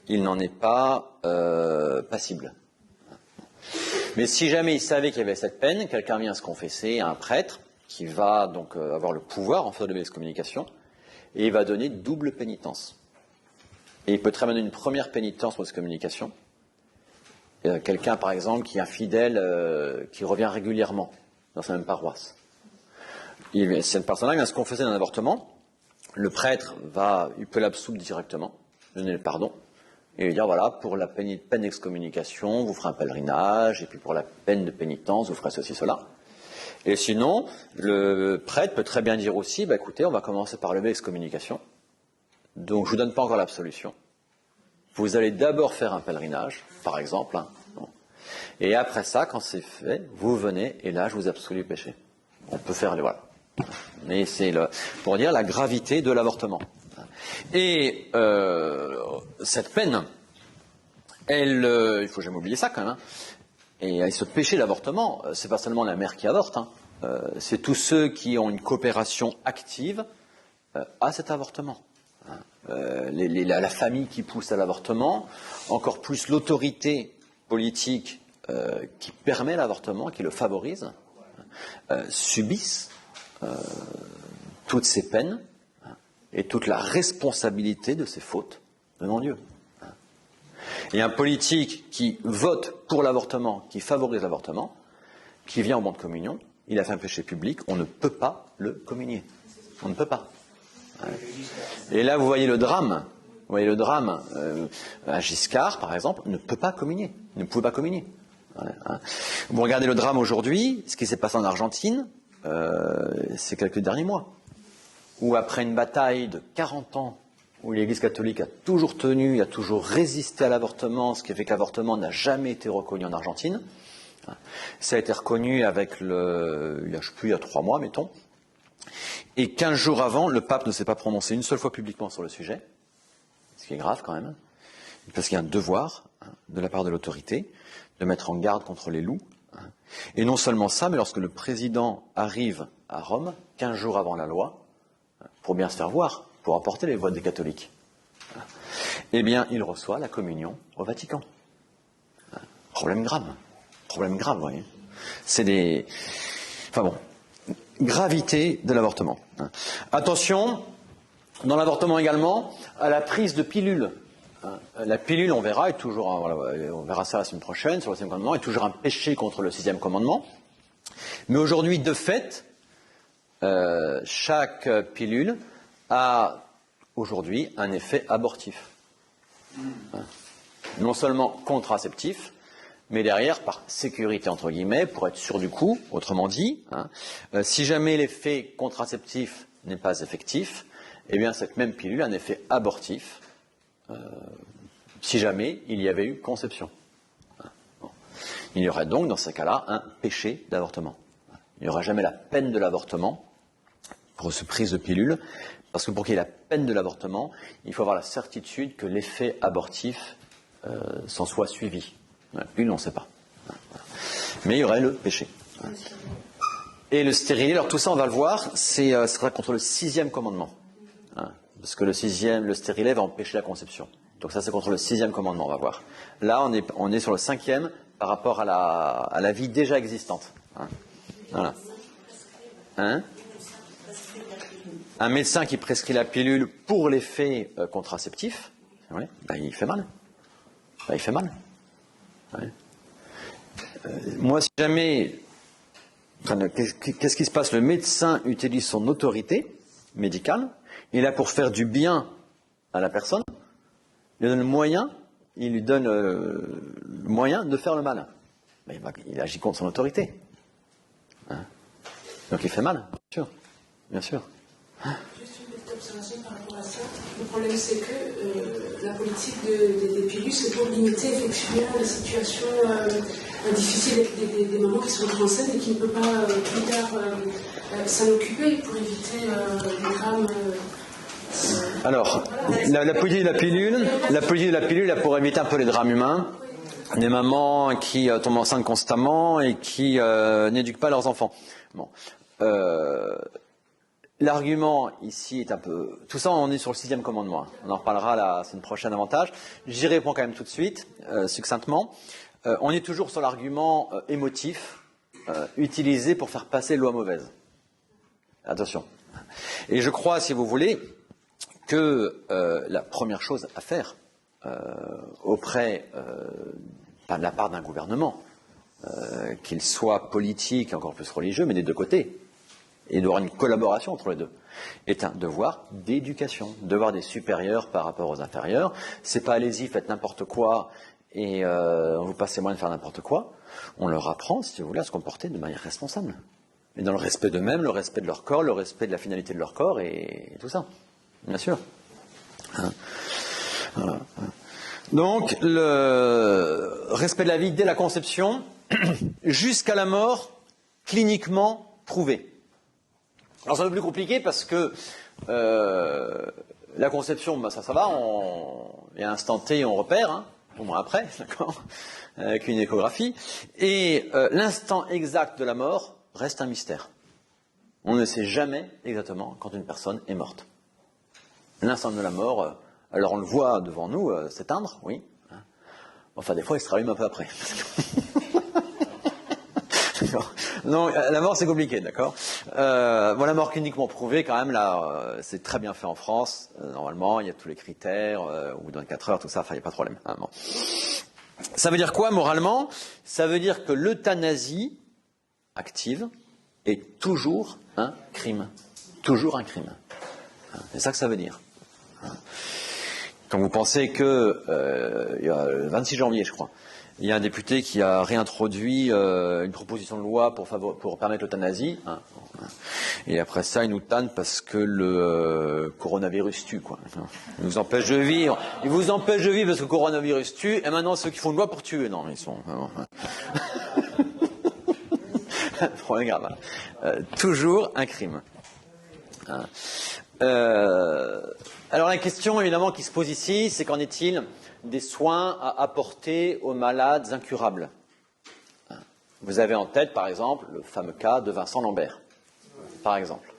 il n'en est pas passible. Mais si jamais il savait qu'il y avait cette peine, quelqu'un vient se confesser à un prêtre qui va donc avoir le pouvoir en fait de l'excommunication, et il va donner double pénitence. Et il peut très bien donner une première pénitence pour l'excommunication. Quelqu'un, par exemple, qui est infidèle, qui revient régulièrement dans sa même paroisse. Cette personne-là vient se confesser d'un avortement. Le prêtre il peut l'absoudre directement, donner le pardon, et lui dire voilà, pour la peine d'excommunication, vous ferez un pèlerinage, et puis pour la peine de pénitence, vous ferez ceci, cela. Et sinon, le prêtre peut très bien dire aussi écoutez, on va commencer par lever l'excommunication. Donc je ne vous donne pas encore l'absolution. Vous allez d'abord faire un pèlerinage, par exemple, et après ça, quand c'est fait, vous venez, et là je vous absolue le péché. On peut faire voilà. Mais c'est pour dire la gravité de l'avortement. Et cette peine, il faut jamais oublier ça quand même. Et ce péché d'avortement, c'est pas seulement la mère qui avorte, c'est tous ceux qui ont une coopération active à cet avortement. La famille qui pousse à l'avortement, encore plus l'autorité politique qui permet l'avortement, qui le favorise, subissent toutes ces peines et toute la responsabilité de ces fautes devant Dieu. Et un politique qui vote pour l'avortement, qui favorise l'avortement, qui vient au banc de communion, il a fait un péché public, on ne peut pas le communier. On ne peut pas. Et là, vous voyez le drame Vous voyez le drame. Giscard, par exemple, ne peut pas communier. Ne pouvait pas communier. Vous regardez le drame aujourd'hui, ce qui s'est passé en Argentine, ces quelques derniers mois, où après une bataille de 40 ans, où l'Église catholique a toujours tenu, a toujours résisté à l'avortement, ce qui fait que l'avortement n'a jamais été reconnu en Argentine. Ça a été reconnu avec il y a 3 mois, mettons. Et 15 jours avant, le pape ne s'est pas prononcé une seule fois publiquement sur le sujet, ce qui est grave quand même, parce qu'il y a un devoir de la part de l'autorité de mettre en garde contre les loups. Et non seulement ça, mais lorsque le président arrive à Rome, 15 jours avant la loi, pour bien se faire voir, pour emporter les voix des catholiques, eh bien, il reçoit la communion au Vatican. Problème grave, vous voyez. C'est des... Enfin bon, gravité de l'avortement. Attention, dans l'avortement également, à la prise de pilule. La pilule, on verra, est toujours, on verra ça la semaine prochaine, sur le 6e commandement, est toujours un péché contre le 6e commandement. Mais aujourd'hui, de fait, chaque pilule a aujourd'hui un effet abortif. Non seulement contraceptif, mais derrière, par sécurité, entre guillemets, pour être sûr du coup, autrement dit, si jamais l'effet contraceptif n'est pas effectif, eh bien cette même pilule a un effet abortif, si jamais il y avait eu conception. Bon. Il y aurait donc, dans ces cas-là, un péché d'avortement. Il n'y aura jamais la peine de l'avortement pour cette prise de pilule, parce que pour qu'il y ait la peine de l'avortement, il faut avoir la certitude que l'effet abortif s'en soit suivi. La pilule, on ne sait pas. Mais il y aurait le péché. Et le stérilet, alors tout ça, on va le voir, ce sera contre le 6e commandement. Parce que le stérilet va empêcher la conception. Donc ça, c'est contre le 6e commandement, on va voir. Là, on est sur le 5e par rapport à la vie déjà existante. Voilà. Un médecin qui prescrit la pilule pour l'effet contraceptif, ouais, il fait mal. Il fait mal. Ouais. Moi, si jamais... Qu'est-ce qui se passe? Le médecin utilise son autorité médicale, il est là pour faire du bien à la personne, il lui donne le moyen de faire le mal. Mais il agit contre son autorité. Donc il fait mal, bien sûr. Juste une petite observation par rapport à ça. Le problème, c'est que la politique des pilules, c'est pour limiter effectivement les situations difficiles des mamans qui sont enceintes et qui ne peuvent pas plus tard s'en occuper pour éviter des drames. Alors, la politique de la pilule, là, pour éviter un peu les drames humains, des mamans qui tombent enceintes constamment et qui n'éduquent pas leurs enfants. Bon. L'argument ici est un peu... Tout ça, on est sur le 6e commandement. On en reparlera la semaine prochaine davantage. J'y réponds quand même tout de suite, succinctement. On est toujours sur l'argument émotif utilisé pour faire passer loi mauvaise. Attention. Et je crois, si vous voulez, que la première chose à faire auprès de la part d'un gouvernement, qu'il soit politique, encore plus religieux, mais des deux côtés, et d'avoir une collaboration entre les deux, est un devoir d'éducation, devoir des supérieurs par rapport aux inférieurs. C'est pas allez-y, faites n'importe quoi et on vous passe les moyens de faire n'importe quoi. On leur apprend, si vous voulez, à se comporter de manière responsable. Et dans le respect d'eux-mêmes, le respect de leur corps, le respect de la finalité de leur corps et tout ça. Bien sûr. Voilà. Donc, le respect de la vie dès la conception, jusqu'à la mort, cliniquement prouvé. Alors c'est un peu plus compliqué parce que la conception, ça va, il y a un instant T, on repère, au moins après, d'accord, avec une échographie, et l'instant exact de la mort reste un mystère. On ne sait jamais exactement quand une personne est morte. L'instant de la mort, alors on le voit devant nous s'éteindre, oui. Enfin, des fois, il se rallume un peu après. Non, la mort, c'est compliqué, d'accord. Bon, la mort cliniquement prouvée, quand même, là, c'est très bien fait en France. Normalement, il y a tous les critères, au bout de 24 heures, tout ça, enfin, il n'y a pas de problème. Bon. Ça veut dire quoi, moralement? Ça veut dire que l'euthanasie active est toujours un crime. Toujours un crime. C'est ça que ça veut dire. Quand vous pensez que, il y a le 26 janvier, je crois, il y a un député qui a réintroduit une proposition de loi pour permettre l'euthanasie, hein, et après ça, il nous tanne parce que le coronavirus tue, quoi. Il vous empêche de vivre. Il vous empêche de vivre parce que le coronavirus tue, et maintenant ceux qui font une loi pour tuer, non, ils sont vraiment... Problème grave. Toujours un crime. Alors la question évidemment qui se pose ici, c'est qu'en est-il des soins à apporter aux malades incurables? Vous avez en tête par exemple le fameux cas de Vincent Lambert, par exemple.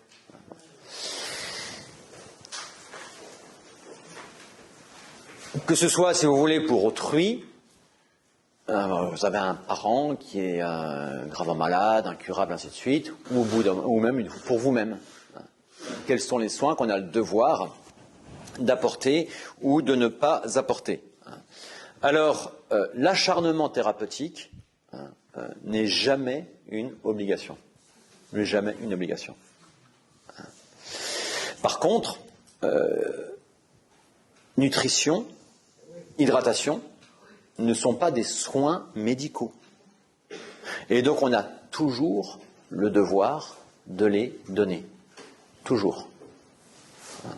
Que ce soit, si vous voulez, pour autrui, vous avez un parent qui est gravement malade, incurable, ainsi de suite, ou même pour vous-même. Quels sont les soins qu'on a le devoir d'apporter ou de ne pas apporter? Alors, l'acharnement thérapeutique n'est jamais une obligation. N'est jamais une obligation. Par contre, nutrition, hydratation ne sont pas des soins médicaux. Et donc on a toujours le devoir de les donner. Toujours.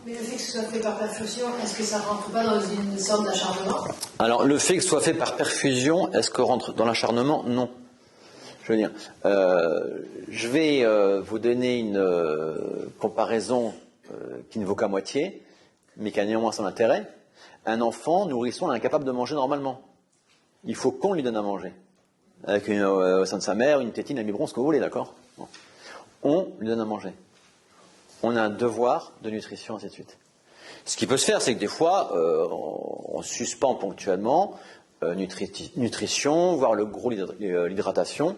Mais le fait que ce soit fait par perfusion, est-ce que ça ne rentre pas dans une sorte d'acharnement? Alors le fait que ce soit fait par perfusion, est-ce que rentre dans l'acharnement? Non. Je veux dire, je vais vous donner une comparaison qui ne vaut qu'à moitié, mais qui a néanmoins son intérêt. Un enfant nourrisson est incapable de manger normalement. Il faut qu'on lui donne à manger. Avec au sein de sa mère, une tétine, un biberon, ce que vous voulez, d'accord? Bon. On lui donne à manger. On a un devoir de nutrition, ainsi de suite. Ce qui peut se faire, c'est que des fois, on suspend ponctuellement nutrition, voire le gros l'hydratation,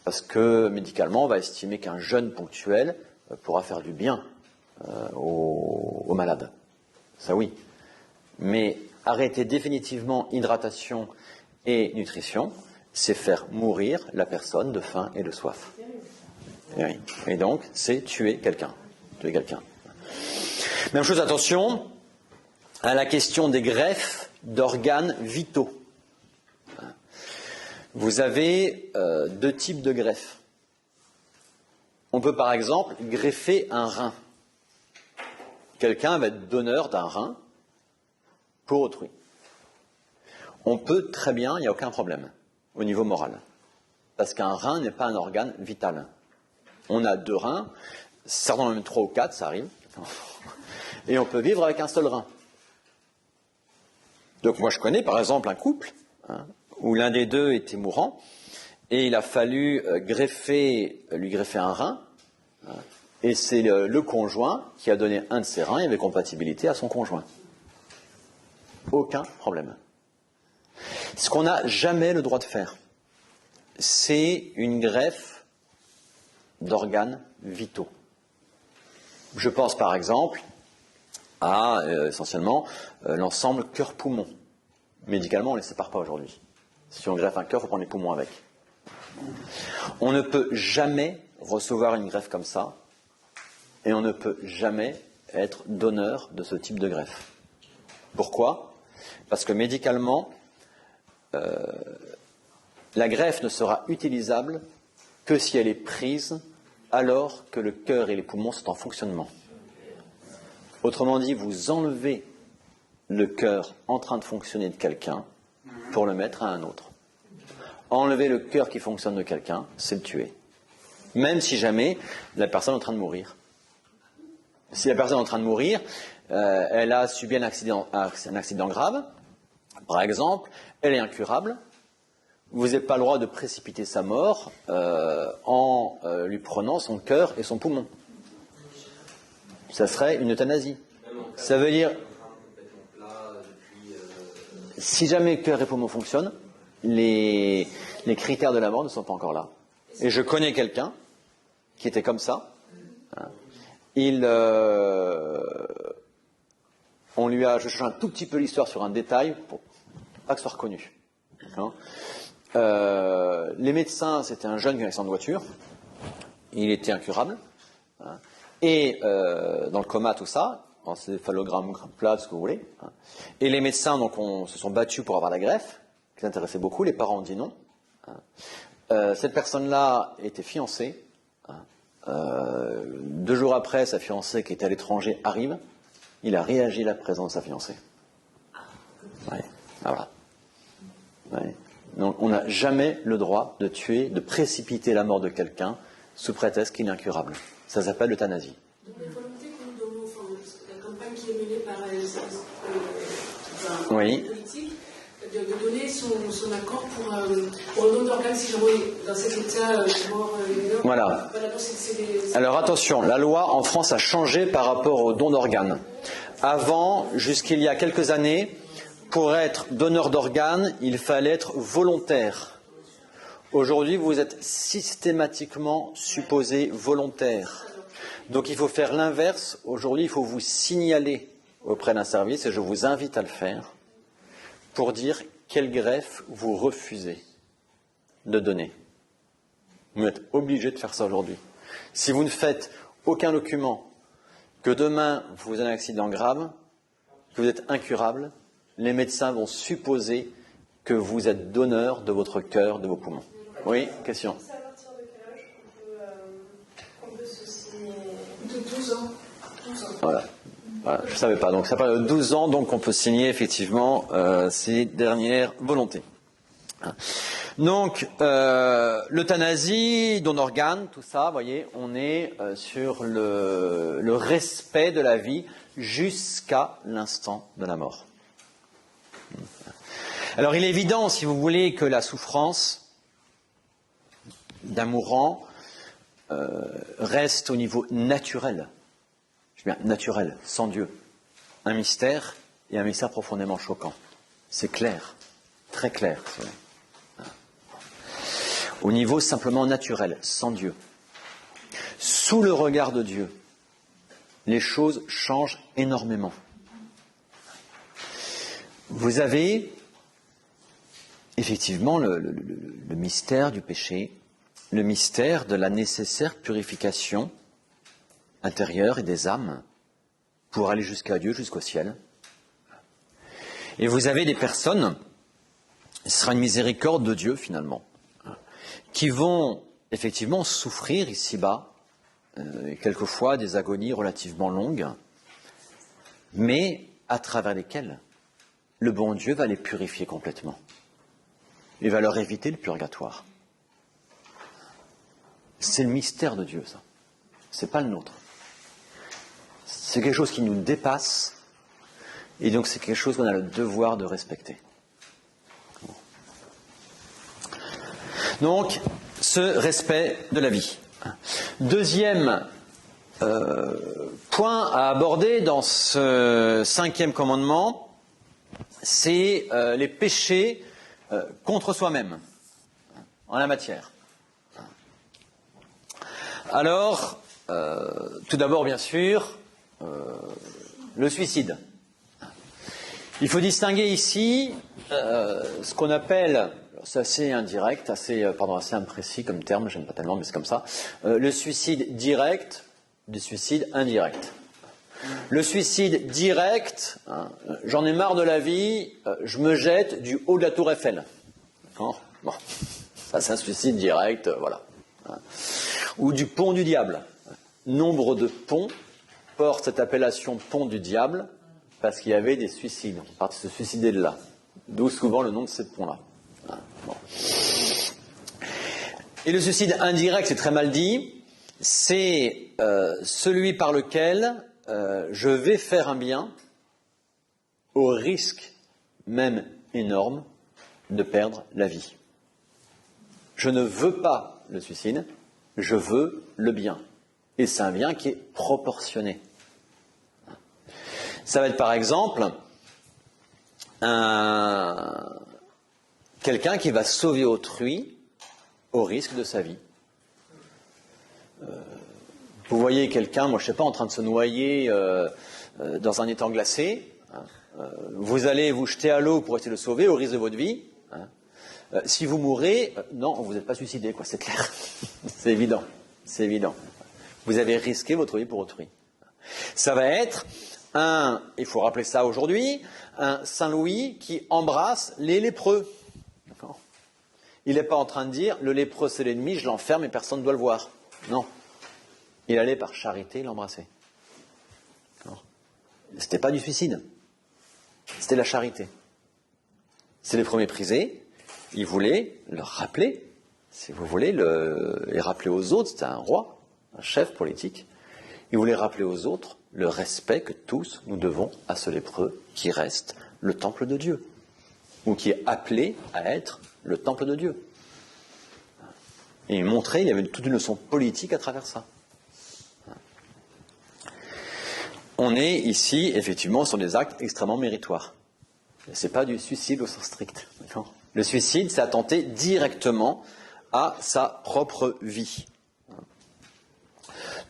parce que médicalement, on va estimer qu'un jeûne ponctuel pourra faire du bien aux malades. Ça oui. Mais arrêter définitivement hydratation et nutrition, c'est faire mourir la personne de faim et de soif. Et, oui. Et donc, c'est tuer quelqu'un. Même chose, attention à la question des greffes d'organes vitaux. Vous avez deux types de greffes. On peut par exemple greffer un rein. Quelqu'un va être donneur d'un rein pour autrui. On peut très bien, il n'y a aucun problème au niveau moral. Parce qu'un rein n'est pas un organe vital. On a deux reins, certains même 3 ou 4, ça arrive. Et on peut vivre avec un seul rein. Donc moi je connais par exemple un couple où l'un des deux était mourant et il a fallu lui greffer un rein. Et c'est le conjoint qui a donné un de ses reins, il y avait compatibilité à son conjoint. Aucun problème. Ce qu'on n'a jamais le droit de faire, c'est une greffe d'organes vitaux. Je pense par exemple à essentiellement l'ensemble cœur-poumon. Médicalement, on ne les sépare pas aujourd'hui. Si on greffe un cœur, il faut prendre les poumons avec. On ne peut jamais recevoir une greffe comme ça et on ne peut jamais être donneur de ce type de greffe. Pourquoi? Parce que médicalement, la greffe ne sera utilisable que si elle est prise alors que le cœur et les poumons sont en fonctionnement. Autrement dit, vous enlevez le cœur en train de fonctionner de quelqu'un pour le mettre à un autre. Enlever le cœur qui fonctionne de quelqu'un, c'est le tuer. Même si jamais la personne est en train de mourir. Si la personne est en train de mourir, elle a subi un accident grave, par exemple, elle est incurable, vous n'avez pas le droit de précipiter sa mort en lui prenant son cœur et son poumon. Ça serait une euthanasie. Ça veut dire, si jamais cœur et poumon fonctionnent, les critères de la mort ne sont pas encore là. Et je connais quelqu'un qui était comme ça. On lui a, je change un tout petit peu l'histoire sur un détail pour pas que ce soit reconnu. Les médecins, c'était un jeune qui avait un accident de voiture. Il était incurable. Et dans le coma, tout ça, encéphalogramme plat, ce que vous voulez. Et les médecins donc, se sont battus pour avoir la greffe, qui les intéressait beaucoup. Les parents ont dit non. Cette personne-là était fiancée. 2 jours après, sa fiancée qui était à l'étranger arrive. Il a réagi à la présence de sa fiancée. Ouais. Voilà. Ouais. Donc, on n'a jamais le droit de tuer, de précipiter la mort de quelqu'un sous prétexte qu'il est incurable. Ça s'appelle l'euthanasie. Donc la volonté que nous donnons, enfin, la campagne qui est menée par oui. les politiques, de donner son accord pour un don d'organes si j'envoie dans cet état mort. Voilà. Donc c'est Alors attention, la loi en France a changé par rapport au don d'organes. Avant, jusqu'il y a quelques années, pour être donneur d'organes, il fallait être volontaire. Aujourd'hui, vous êtes systématiquement supposé volontaire. Donc il faut faire l'inverse. Aujourd'hui, il faut vous signaler auprès d'un service, et je vous invite à le faire, pour dire quelle greffe vous refusez de donner. Vous êtes obligé de faire ça aujourd'hui. Si vous ne faites aucun document, que demain vous avez un accident grave, que vous êtes incurable, les médecins vont supposer que vous êtes donneur de votre cœur, de vos poumons. Oui, question. C'est à partir de quel âge qu'on peut se signer? de 12 ans. 12 ans. Voilà. Voilà, je ne savais pas. Donc ça parle de 12 ans, donc on peut signer effectivement ces dernières volontés. Donc l'euthanasie, don d'organes, tout ça, vous voyez, on est sur le respect de la vie jusqu'à l'instant de la mort. Alors il est évident, si vous voulez, que la souffrance d'un mourant reste au niveau naturel. Bien, naturel, sans Dieu. Un mystère et un mystère profondément choquant. C'est clair, très clair. Au niveau simplement naturel, sans Dieu. Sous le regard de Dieu, les choses changent énormément. Vous avez effectivement le mystère du péché, le mystère de la nécessaire purification intérieure et des âmes pour aller jusqu'à Dieu, jusqu'au ciel. Et vous avez des personnes, ce sera une miséricorde de Dieu finalement, qui vont effectivement souffrir ici-bas, quelquefois des agonies relativement longues, mais à travers lesquelles le bon Dieu va les purifier complètement. Il va leur éviter le purgatoire. C'est le mystère de Dieu, ça. C'est pas le nôtre. C'est quelque chose qui nous dépasse, et donc c'est quelque chose qu'on a le devoir de respecter. Donc, ce respect de la vie. Deuxième point à aborder dans ce 5e commandement, c'est les péchés contre soi-même en la matière. Alors, tout d'abord, bien sûr, le suicide. Il faut distinguer ici ce qu'on appelle, c'est assez indirect, assez imprécis comme terme, j'aime pas tellement, mais c'est comme ça, le suicide direct du suicide indirect. Le suicide direct, j'en ai marre de la vie, je me jette du haut de la tour Eiffel. Bon, ça c'est un suicide direct, voilà. Ou du pont du diable. Nombre de ponts portent cette appellation pont du diable parce qu'il y avait des suicides. On part de se suicider de là. D'où souvent le nom de ces ponts-là. Bon. Et le suicide indirect, c'est très mal dit, c'est celui par lequel je vais faire un bien au risque même énorme de perdre la vie. Je ne veux pas le suicide, je veux le bien. Et c'est un bien qui est proportionné. Ça va être par exemple quelqu'un qui va sauver autrui au risque de sa vie. Vous voyez quelqu'un, moi je sais pas, en train de se noyer dans un étang glacé. Vous allez vous jeter à l'eau pour essayer de le sauver au risque de votre vie. Si vous mourrez, non, vous n'êtes pas suicidé, quoi, c'est clair. C'est évident. C'est évident. Vous avez risqué votre vie pour autrui. Ça va être il faut rappeler ça aujourd'hui, un Saint Louis qui embrasse les lépreux. D'accord ? Il n'est pas en train de dire, le lépreux c'est l'ennemi, je l'enferme et personne ne doit le voir. Non. Il allait par charité l'embrasser. C'était pas du suicide. C'était la charité. C'est les premiers méprisés. Il voulait leur rappeler, si vous voulez, et rappeler aux autres, c'était un roi, un chef politique. Il voulait rappeler aux autres le respect que tous nous devons à ce lépreux qui reste le temple de Dieu, ou qui est appelé à être le temple de Dieu. Et il montrait, il y avait toute une leçon politique à travers ça. On est ici, effectivement, sur des actes extrêmement méritoires. Ce n'est pas du suicide au sens strict. D'accord ? Le suicide, c'est attenter directement à sa propre vie.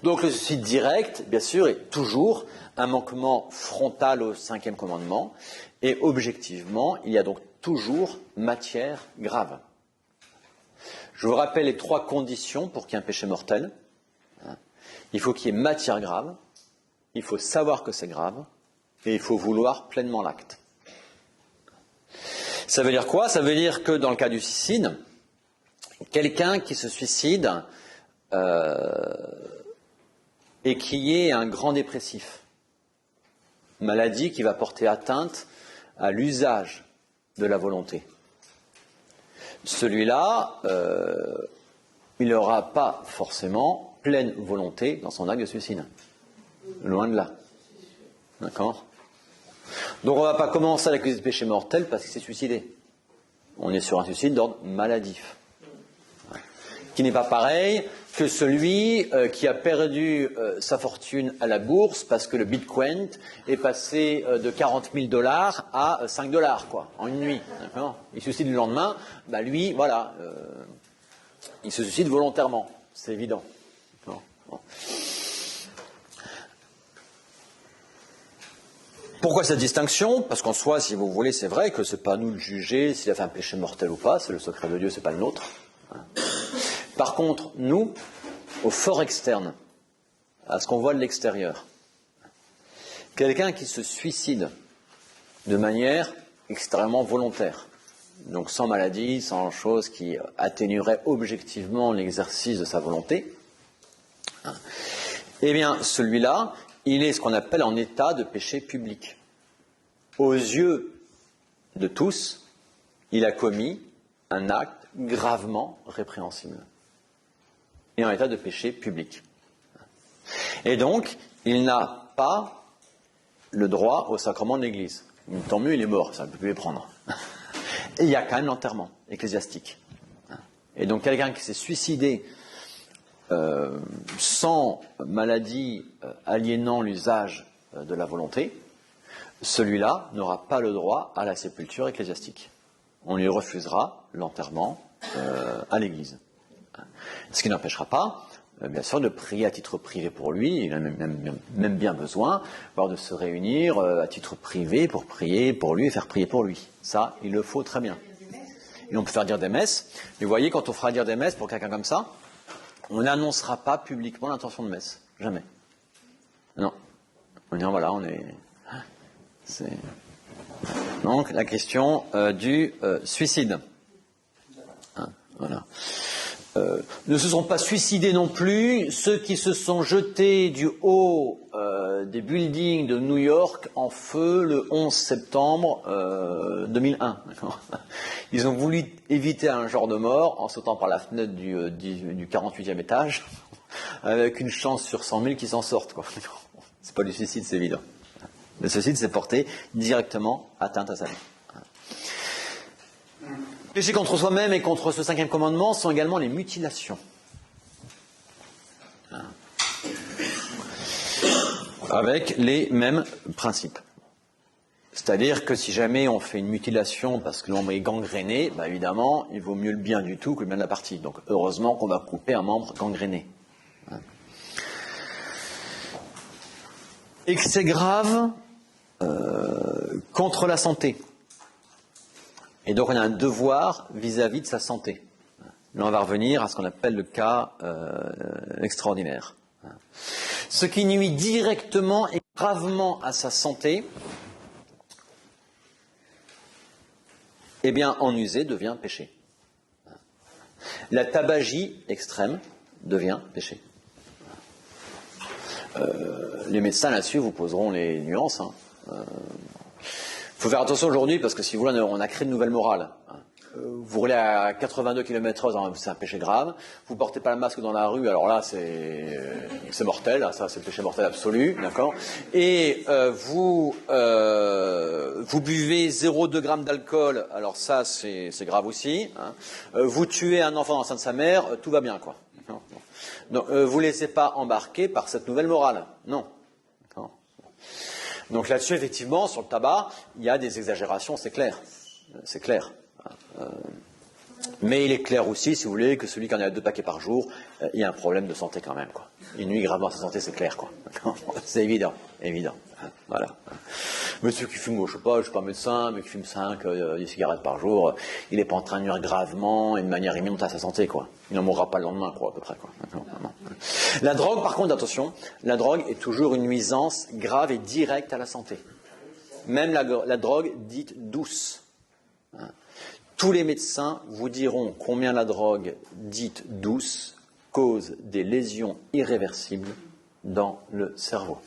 Donc le suicide direct, bien sûr, est toujours un manquement frontal au 5e commandement. Et objectivement, il y a donc toujours matière grave. Je vous rappelle les 3 conditions pour qu'il y ait un péché mortel. Il faut qu'il y ait matière grave, il faut savoir que c'est grave, et il faut vouloir pleinement l'acte. Ça veut dire quoi ? Ça veut dire que dans le cas du suicide, quelqu'un qui se suicide et qui est un grand dépressif, maladie qui va porter atteinte à l'usage de la volonté, celui-là, il n'aura pas forcément pleine volonté dans son acte de suicide. Loin de là. D'accord ? Donc on ne va pas commencer à l'accuser de péché mortel parce qu'il s'est suicidé. On est sur un suicide d'ordre maladif. Qui n'est pas pareil que celui qui a perdu sa fortune à la bourse parce que le Bitcoin est passé de 40 000 $ à 5 $, quoi, en une nuit. D'accord ? Il se suicide le lendemain, lui, voilà, il se suicide volontairement, c'est évident. Bon. Pourquoi cette distinction ? Parce qu'en soi, si vous voulez, c'est vrai que c'est pas à nous de juger s'il a fait un péché mortel ou pas, c'est le secret de Dieu, c'est pas le nôtre. Par contre, nous, au fort externe, à ce qu'on voit de l'extérieur, quelqu'un qui se suicide de manière extrêmement volontaire, donc sans maladie, sans chose qui atténuerait objectivement l'exercice de sa volonté, eh bien, celui-là, il est ce qu'on appelle en état de péché public. Aux yeux de tous, il a commis un acte gravement répréhensible. Et en état de péché public. Et donc, il n'a pas le droit au sacrement de l'Église. Tant mieux, il est mort, ça ne peut plus les prendre. Et il y a quand même l'enterrement ecclésiastique. Et donc, quelqu'un qui s'est suicidé sans maladie aliénant l'usage de la volonté, celui-là n'aura pas le droit à la sépulture ecclésiastique. On lui refusera l'enterrement à l'Église. Ce qui n'empêchera pas, bien sûr, de prier à titre privé pour lui, il a même bien besoin, voire de se réunir à titre privé pour prier pour lui et faire prier pour lui. Ça, il le faut très bien. Et on peut faire dire des messes, mais vous voyez, quand on fera dire des messes pour quelqu'un comme ça, on n'annoncera pas publiquement l'intention de messe. Jamais. Non. On dit, voilà, c'est... Donc, la question du suicide. Voilà. Ne se sont pas suicidés non plus ceux qui se sont jetés du haut des buildings de New York en feu le 11 septembre 2001. Ils ont voulu éviter un genre de mort en sautant par la fenêtre du 48e étage, avec une chance sur 100 000 qu'ils s'en sortent, quoi. C'est pas du suicide, c'est évident. Le suicide, c'est porter directement atteinte à sa vie. Les péchés contre soi-même et contre ce 5e commandement sont également les mutilations. Avec les mêmes principes. C'est-à-dire que si jamais on fait une mutilation parce que le membre est gangréné, évidemment, il vaut mieux le bien du tout que le bien de la partie. Donc heureusement qu'on va couper un membre gangréné. Excès grave contre la santé. Et donc on a un devoir vis-à-vis de sa santé. Là on va revenir à ce qu'on appelle le cas extraordinaire. Ce qui nuit directement et gravement à sa santé, eh bien, en user devient péché. La tabagie extrême devient péché. Les médecins là-dessus vous poseront les nuances. Il faut faire attention aujourd'hui parce que si vous voulez, on a créé une nouvelle morale. Vous roulez à 82 km/h, c'est un péché grave. Vous portez pas le masque dans la rue, alors là c'est mortel, ça c'est le péché mortel absolu, d'accord. Et vous buvez 0,2 g d'alcool, alors ça c'est grave aussi. Vous tuez un enfant dans le sein de sa mère, tout va bien quoi. Donc vous laissez pas embarquer par cette nouvelle morale, non. Donc là-dessus effectivement sur le tabac, il y a des exagérations, c'est clair, c'est clair. Mais il est clair aussi, si vous voulez, que celui qui en a 2 paquets par jour, il y a un problème de santé quand même, quoi. Il nuit gravement à sa santé, c'est clair, quoi. C'est évident, évident. Voilà. Monsieur qui fume, je sais pas médecin, mais qui fume 10 cigarettes par jour, il n'est pas en train de nuire gravement et de manière imminente à sa santé, quoi. Il n'en mourra pas le lendemain, quoi, à peu près, quoi. Non. La drogue, par contre, attention, la drogue est toujours une nuisance grave et directe à la santé. Même la drogue dite douce. Tous les médecins vous diront combien la drogue dite douce cause des lésions irréversibles dans le cerveau.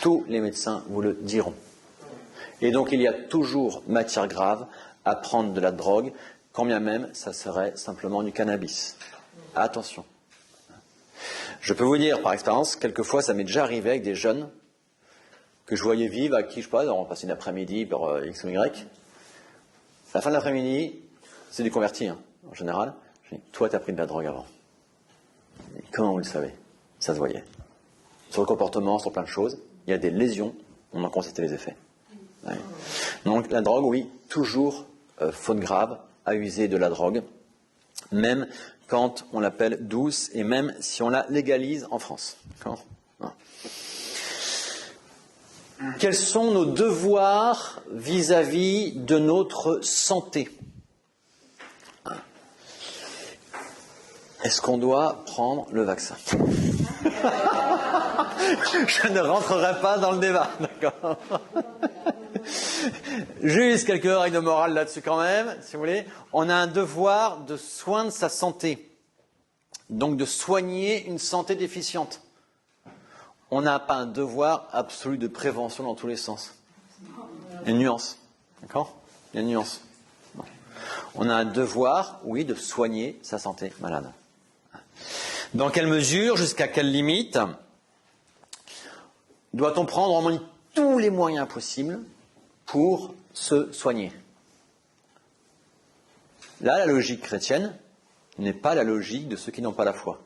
Tous les médecins vous le diront. Et donc il y a toujours matière grave à prendre de la drogue, quand bien même ça serait simplement du cannabis. Attention. Je peux vous dire par expérience, quelquefois ça m'est déjà arrivé avec des jeunes que je voyais vivre, à qui je sais pas, on passait une après-midi par X ou Y. À la fin de l'après-midi, c'est des convertis, en général. Je dis, toi, tu as pris de la drogue avant. Et comment vous le savez? Ça se voyait. Sur le comportement, sur plein de choses, il y a des lésions, on en constatait les effets. Ouais. Donc, la drogue, oui, toujours faute grave à user de la drogue, même quand on l'appelle douce et même si on la légalise en France. D'accord ? Quels sont nos devoirs vis-à-vis de notre santé? Est-ce qu'on doit prendre le vaccin? Je ne rentrerai pas dans le débat, d'accord? Juste quelques règles de morale là-dessus quand même, si vous voulez. On a un devoir de soin de sa santé, donc de soigner une santé déficiente. On n'a pas un devoir absolu de prévention dans tous les sens. Il y a une nuance. D'accord ? Il y a une nuance. On a un devoir, oui, de soigner sa santé malade. Dans quelle mesure, jusqu'à quelle limite, doit-on prendre en main tous les moyens possibles pour se soigner? Là, la logique chrétienne n'est pas la logique de ceux qui n'ont pas la foi.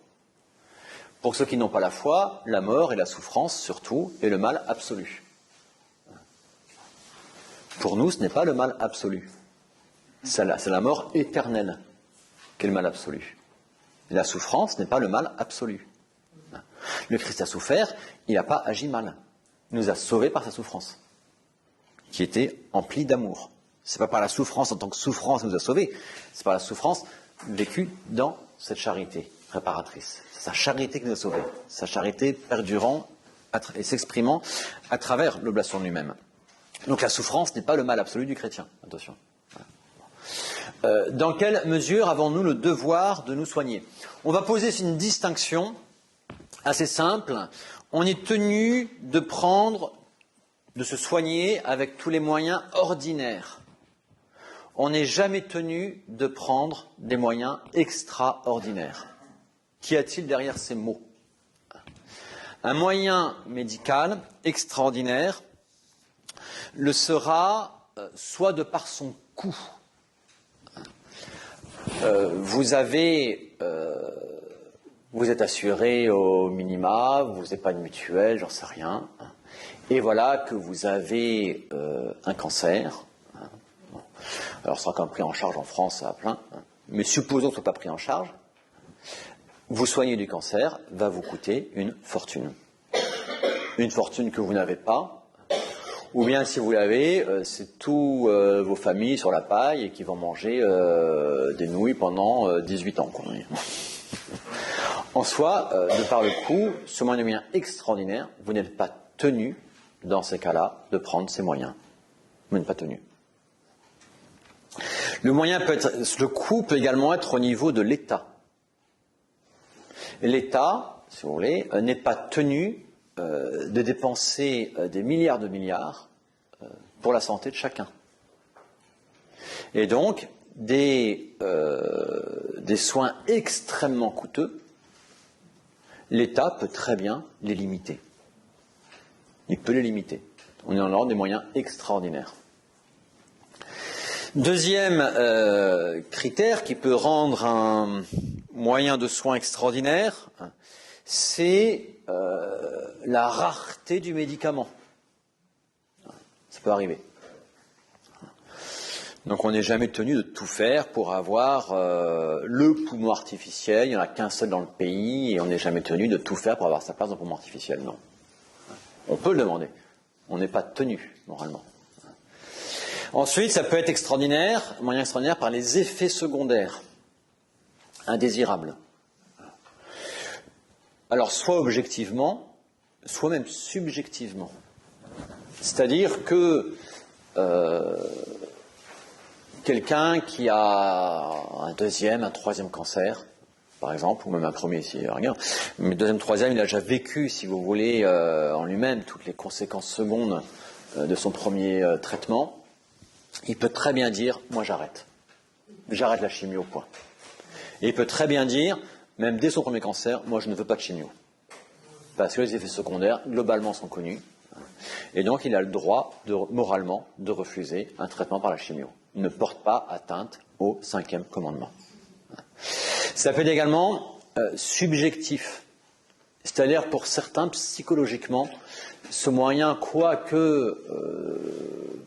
Pour ceux qui n'ont pas la foi, la mort et la souffrance, surtout, est le mal absolu. Pour nous, ce n'est pas le mal absolu. C'est la mort éternelle qui est le mal absolu. La souffrance n'est pas le mal absolu. Le Christ a souffert, il n'a pas agi mal. Il nous a sauvés par sa souffrance, qui était emplie d'amour. Ce n'est pas par la souffrance en tant que souffrance qu'il nous a sauvés, c'est par la souffrance vécue dans cette charité réparatrice. C'est sa charité qui nous a sauvés, sa charité perdurant et s'exprimant à travers l'oblation de lui-même. Donc la souffrance n'est pas le mal absolu du chrétien. Attention. Dans quelle mesure avons-nous le devoir de nous soigner? On va poser une distinction assez simple. On est tenu de se soigner avec tous les moyens ordinaires. On n'est jamais tenu de prendre des moyens extraordinaires. Qu'y a-t-il derrière ces mots? Un moyen médical extraordinaire le sera soit de par son coût. Vous êtes assuré au minima, vous n'avez pas de mutuelle, j'en sais rien, et voilà que vous avez un cancer. Alors, ce sera quand même pris en charge en France à plein, mais supposons que ce ne soit pas pris en charge. Vous soigner du cancer va vous coûter une fortune. Une fortune que vous n'avez pas. Ou bien, si vous l'avez, c'est tous vos familles sur la paille et qui vont manger des nouilles pendant 18 ans. Quoi. en soi, de par le coup, ce moyen de moyen extraordinaire, vous n'êtes pas tenu, dans ces cas-là, de prendre ces moyens. Vous n'êtes pas tenu. Le coût peut également être au niveau de l'État. L'État, si vous voulez, n'est pas tenu de dépenser des milliards de milliards pour la santé de chacun. Et donc, des soins extrêmement coûteux, l'État peut très bien les limiter. Il peut les limiter. On est dans l'ordre des moyens extraordinaires. Deuxième critère qui peut rendre un moyen de soins extraordinaire, c'est la rareté du médicament. Ça peut arriver. Donc on n'est jamais tenu de tout faire pour avoir le poumon artificiel. Il n'y en a qu'un seul dans le pays et on n'est jamais tenu de tout faire pour avoir sa place dans le poumon artificiel. Non. On peut le demander. On n'est pas tenu, moralement. Ensuite, ça peut être extraordinaire, moyen extraordinaire par les effets secondaires indésirables. Alors, soit objectivement, soit même subjectivement. C'est-à-dire que quelqu'un qui a un deuxième, un troisième cancer, par exemple, ou même un premier si rien, mais deuxième, troisième, il a déjà vécu, si vous voulez, en lui-même toutes les conséquences secondes de son premier traitement. Il peut très bien dire, moi j'arrête. J'arrête la chimio, point. Et il peut très bien dire, même dès son premier cancer, moi je ne veux pas de chimio. Parce que les effets secondaires, globalement, sont connus. Et donc il a le droit, moralement, de refuser un traitement par la chimio. Il ne porte pas atteinte au 5e commandement. Ça peut être également subjectif. C'est-à-dire, pour certains, psychologiquement, ce moyen, quoique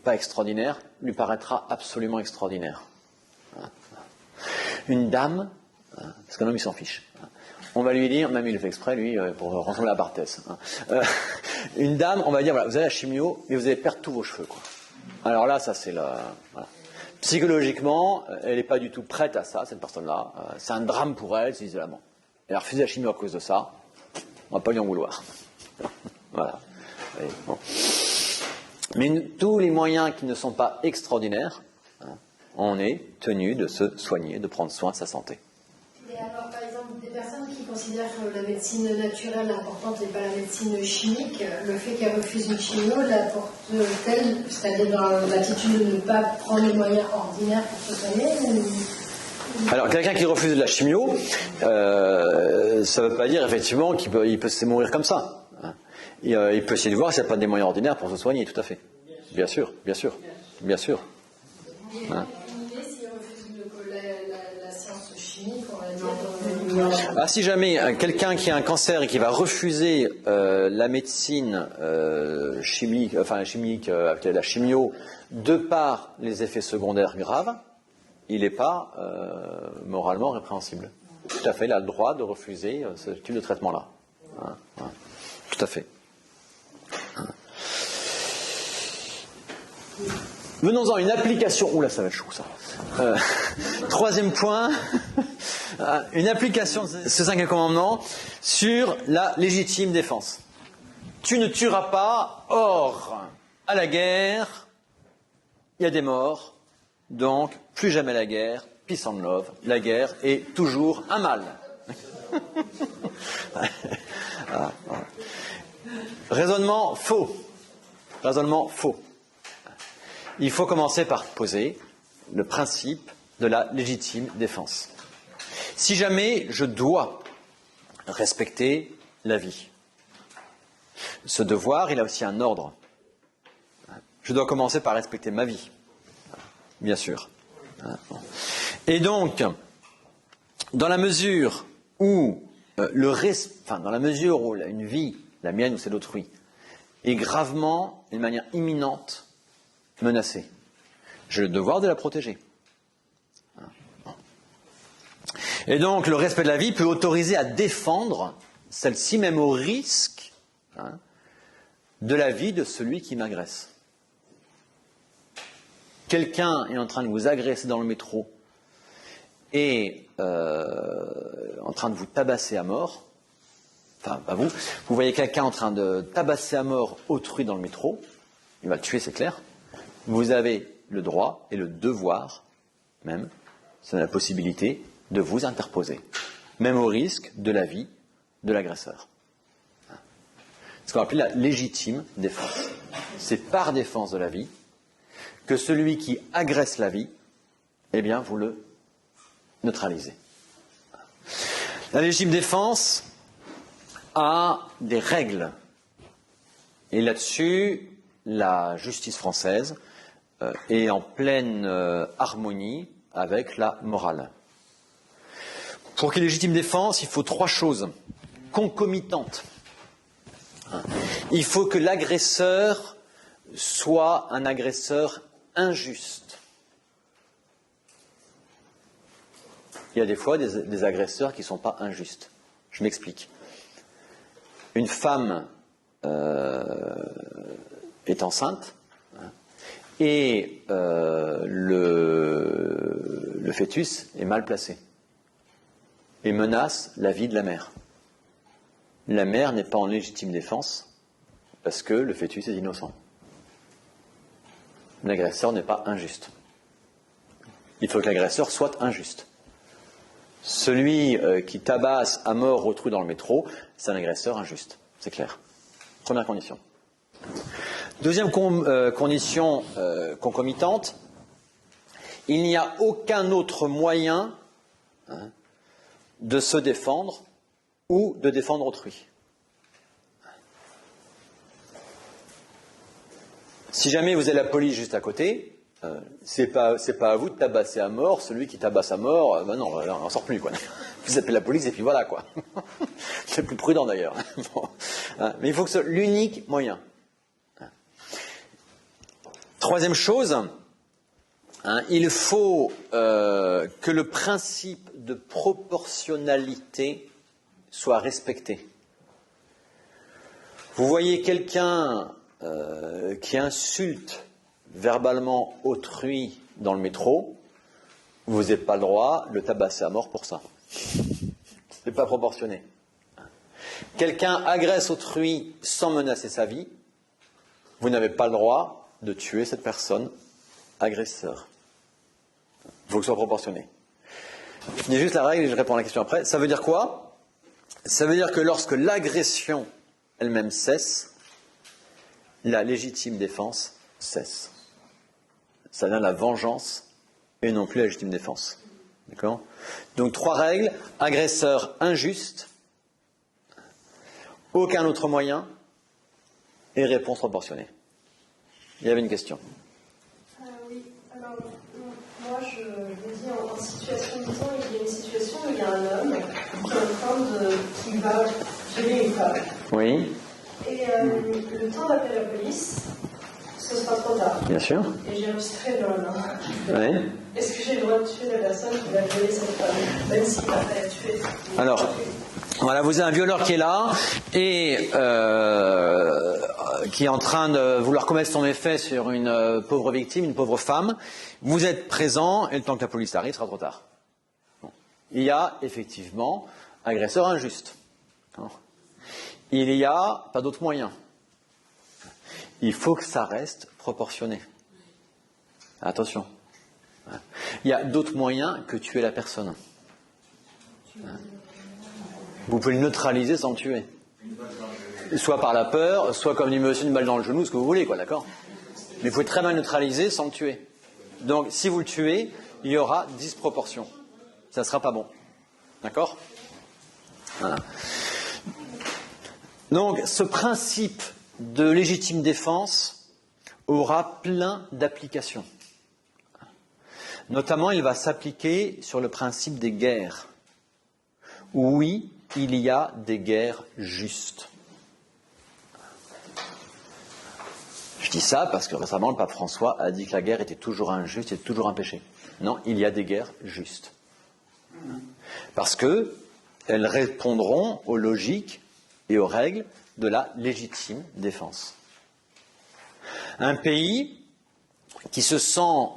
pas extraordinaire, lui paraîtra absolument extraordinaire. Une dame, parce qu'un homme il s'en fiche, on va lui dire, même il le fait exprès lui, pour ressembler à Barthès, une dame, on va dire, voilà, vous avez la chimio, mais vous allez perdre tous vos cheveux, quoi. Alors là, ça c'est la... Voilà. Psychologiquement, elle n'est pas du tout prête à ça, cette personne-là. C'est un drame pour elle, c'est isolement. Elle a refusé la chimio à cause de ça, on ne va pas lui en vouloir. Voilà. Et, bon. Mais tous les moyens qui ne sont pas extraordinaires, on est tenu de se soigner, de prendre soin de sa santé. Et alors, par exemple, des personnes qui considèrent la médecine naturelle importante et pas la médecine chimique, le fait qu'elles refusent une chimio l'apporte-t-elle, c'est-à-dire dans l'attitude de ne pas prendre les moyens ordinaires pour se soigner Alors, quelqu'un qui refuse de la chimio, ça ne veut pas dire effectivement qu'il peut se mourir comme ça. Il peut essayer de voir s'il n'y a pas des moyens ordinaires pour se soigner, tout à fait. Bien sûr, bien sûr, bien sûr. Ah, si jamais quelqu'un qui a un cancer et qui va refuser la médecine chimique, avec la chimio, de par les effets secondaires graves, il n'est pas moralement répréhensible. Tout à fait, il a le droit de refuser ce type de traitement-là. Tout à fait. Venons-en à une application. Oula, ça va être chaud ça. Troisième point, une application de ce 5e commandement sur la légitime défense. Tu ne tueras pas, or, à la guerre, il y a des morts, donc plus jamais la guerre, peace and love, la guerre est toujours un mal. Raisonnement faux. Raisonnement faux. Il faut commencer par poser le principe de la légitime défense. Si jamais je dois respecter la vie, ce devoir, il a aussi un ordre. Je dois commencer par respecter ma vie, bien sûr. Et donc, dans la mesure où une vie, la mienne ou celle d'autrui, est gravement, d'une manière imminente, menacée, j'ai le devoir de la protéger. Et donc, le respect de la vie peut autoriser à défendre celle-ci, même au risque de la vie de celui qui m'agresse. Quelqu'un est en train de vous agresser dans le métro est en train de vous tabasser à mort, enfin pas vous, vous voyez quelqu'un en train de tabasser à mort autrui dans le métro, il va le tuer, c'est clair, vous avez le droit et le devoir, même, c'est la possibilité de vous interposer, même au risque de la vie de l'agresseur. Ce qu'on appelle la légitime défense. C'est par défense de la vie que celui qui agresse la vie, eh bien, vous le neutralisez. La légitime défense a des règles. Et là-dessus, la justice française est en pleine harmonie avec la morale. Pour qu'il y ait légitime défense, il faut 3 choses concomitantes. Il faut que l'agresseur soit un agresseur injuste. Il y a des fois des agresseurs qui ne sont pas injustes. Je m'explique. Une femme est enceinte et le fœtus est mal placé et menace la vie de la mère. La mère n'est pas en légitime défense parce que le fœtus est innocent. L'agresseur n'est pas injuste. Il faut que l'agresseur soit injuste. Celui qui tabasse à mort autrui dans le métro, c'est un agresseur injuste. C'est clair. Première condition. Deuxième condition concomitante, il n'y a aucun autre moyen de se défendre ou de défendre autrui. Si jamais vous avez la police juste à côté, c'est pas à vous de tabasser à mort celui qui tabasse à mort. Ben non, on n'en sort plus, quoi. Vous appelez la police et puis voilà, quoi. C'est plus prudent d'ailleurs. Bon. Mais il faut que ce soit l'unique moyen. Troisième chose, il faut que le principe de proportionnalité soit respecté. Vous voyez quelqu'un qui insulte verbalement autrui dans le métro, vous n'avez pas le droit de le tabasser à mort pour ça. Ce n'est pas proportionné. Quelqu'un agresse autrui sans menacer sa vie, vous n'avez pas le droit de tuer cette personne agresseur. Il faut que ce soit proportionné. Je finis juste la règle et je réponds à la question après. Ça veut dire quoi ? Ça veut dire que lorsque l'agression elle-même cesse, la légitime défense cesse. Ça vient de la vengeance et non plus la légitime défense. D'accord ? Donc 3 règles. Agresseur injuste, aucun autre moyen et réponse proportionnée. Il y avait une question. Oui, alors moi je dis en situation, disons, il y a une situation où il y a un homme qui est en train qui va violer une femme. Oui. Et le temps d'appeler la police, ce sera trop tard. Bien sûr. Et j'ai registré dans la main. Oui. Est-ce que j'ai le droit de tuer la personne qui va violer cette femme, même s'il n'a pas la tuer? Alors, voilà, vous avez un violeur qui est là et qui est en train de vouloir commettre son méfait sur une pauvre victime, une pauvre femme. Vous êtes présent et le temps que la police arrive, ce sera trop tard. Bon. Il y a effectivement agresseur injuste. Il n'y a pas d'autre moyen. Il faut que ça reste proportionné. Attention. Il y a d'autres moyens que tuer la personne. Vous pouvez le neutraliser sans le tuer. Soit par la peur, soit comme dit monsieur, une balle dans le genou, ce que vous voulez, quoi, d'accord ? Mais vous pouvez très bien le neutraliser sans le tuer. Donc, si vous le tuez, il y aura disproportion. Ça ne sera pas bon. D'accord ? Voilà. Donc, ce principe de légitime défense aura plein d'applications. Notamment, il va s'appliquer sur le principe des guerres. Oui, il y a des guerres justes. Je dis ça parce que récemment, le pape François a dit que la guerre était toujours injuste et toujours un péché. Non, il y a des guerres justes. Parce qu'elles répondront aux logiques et aux règles de la légitime défense. Un pays qui se sent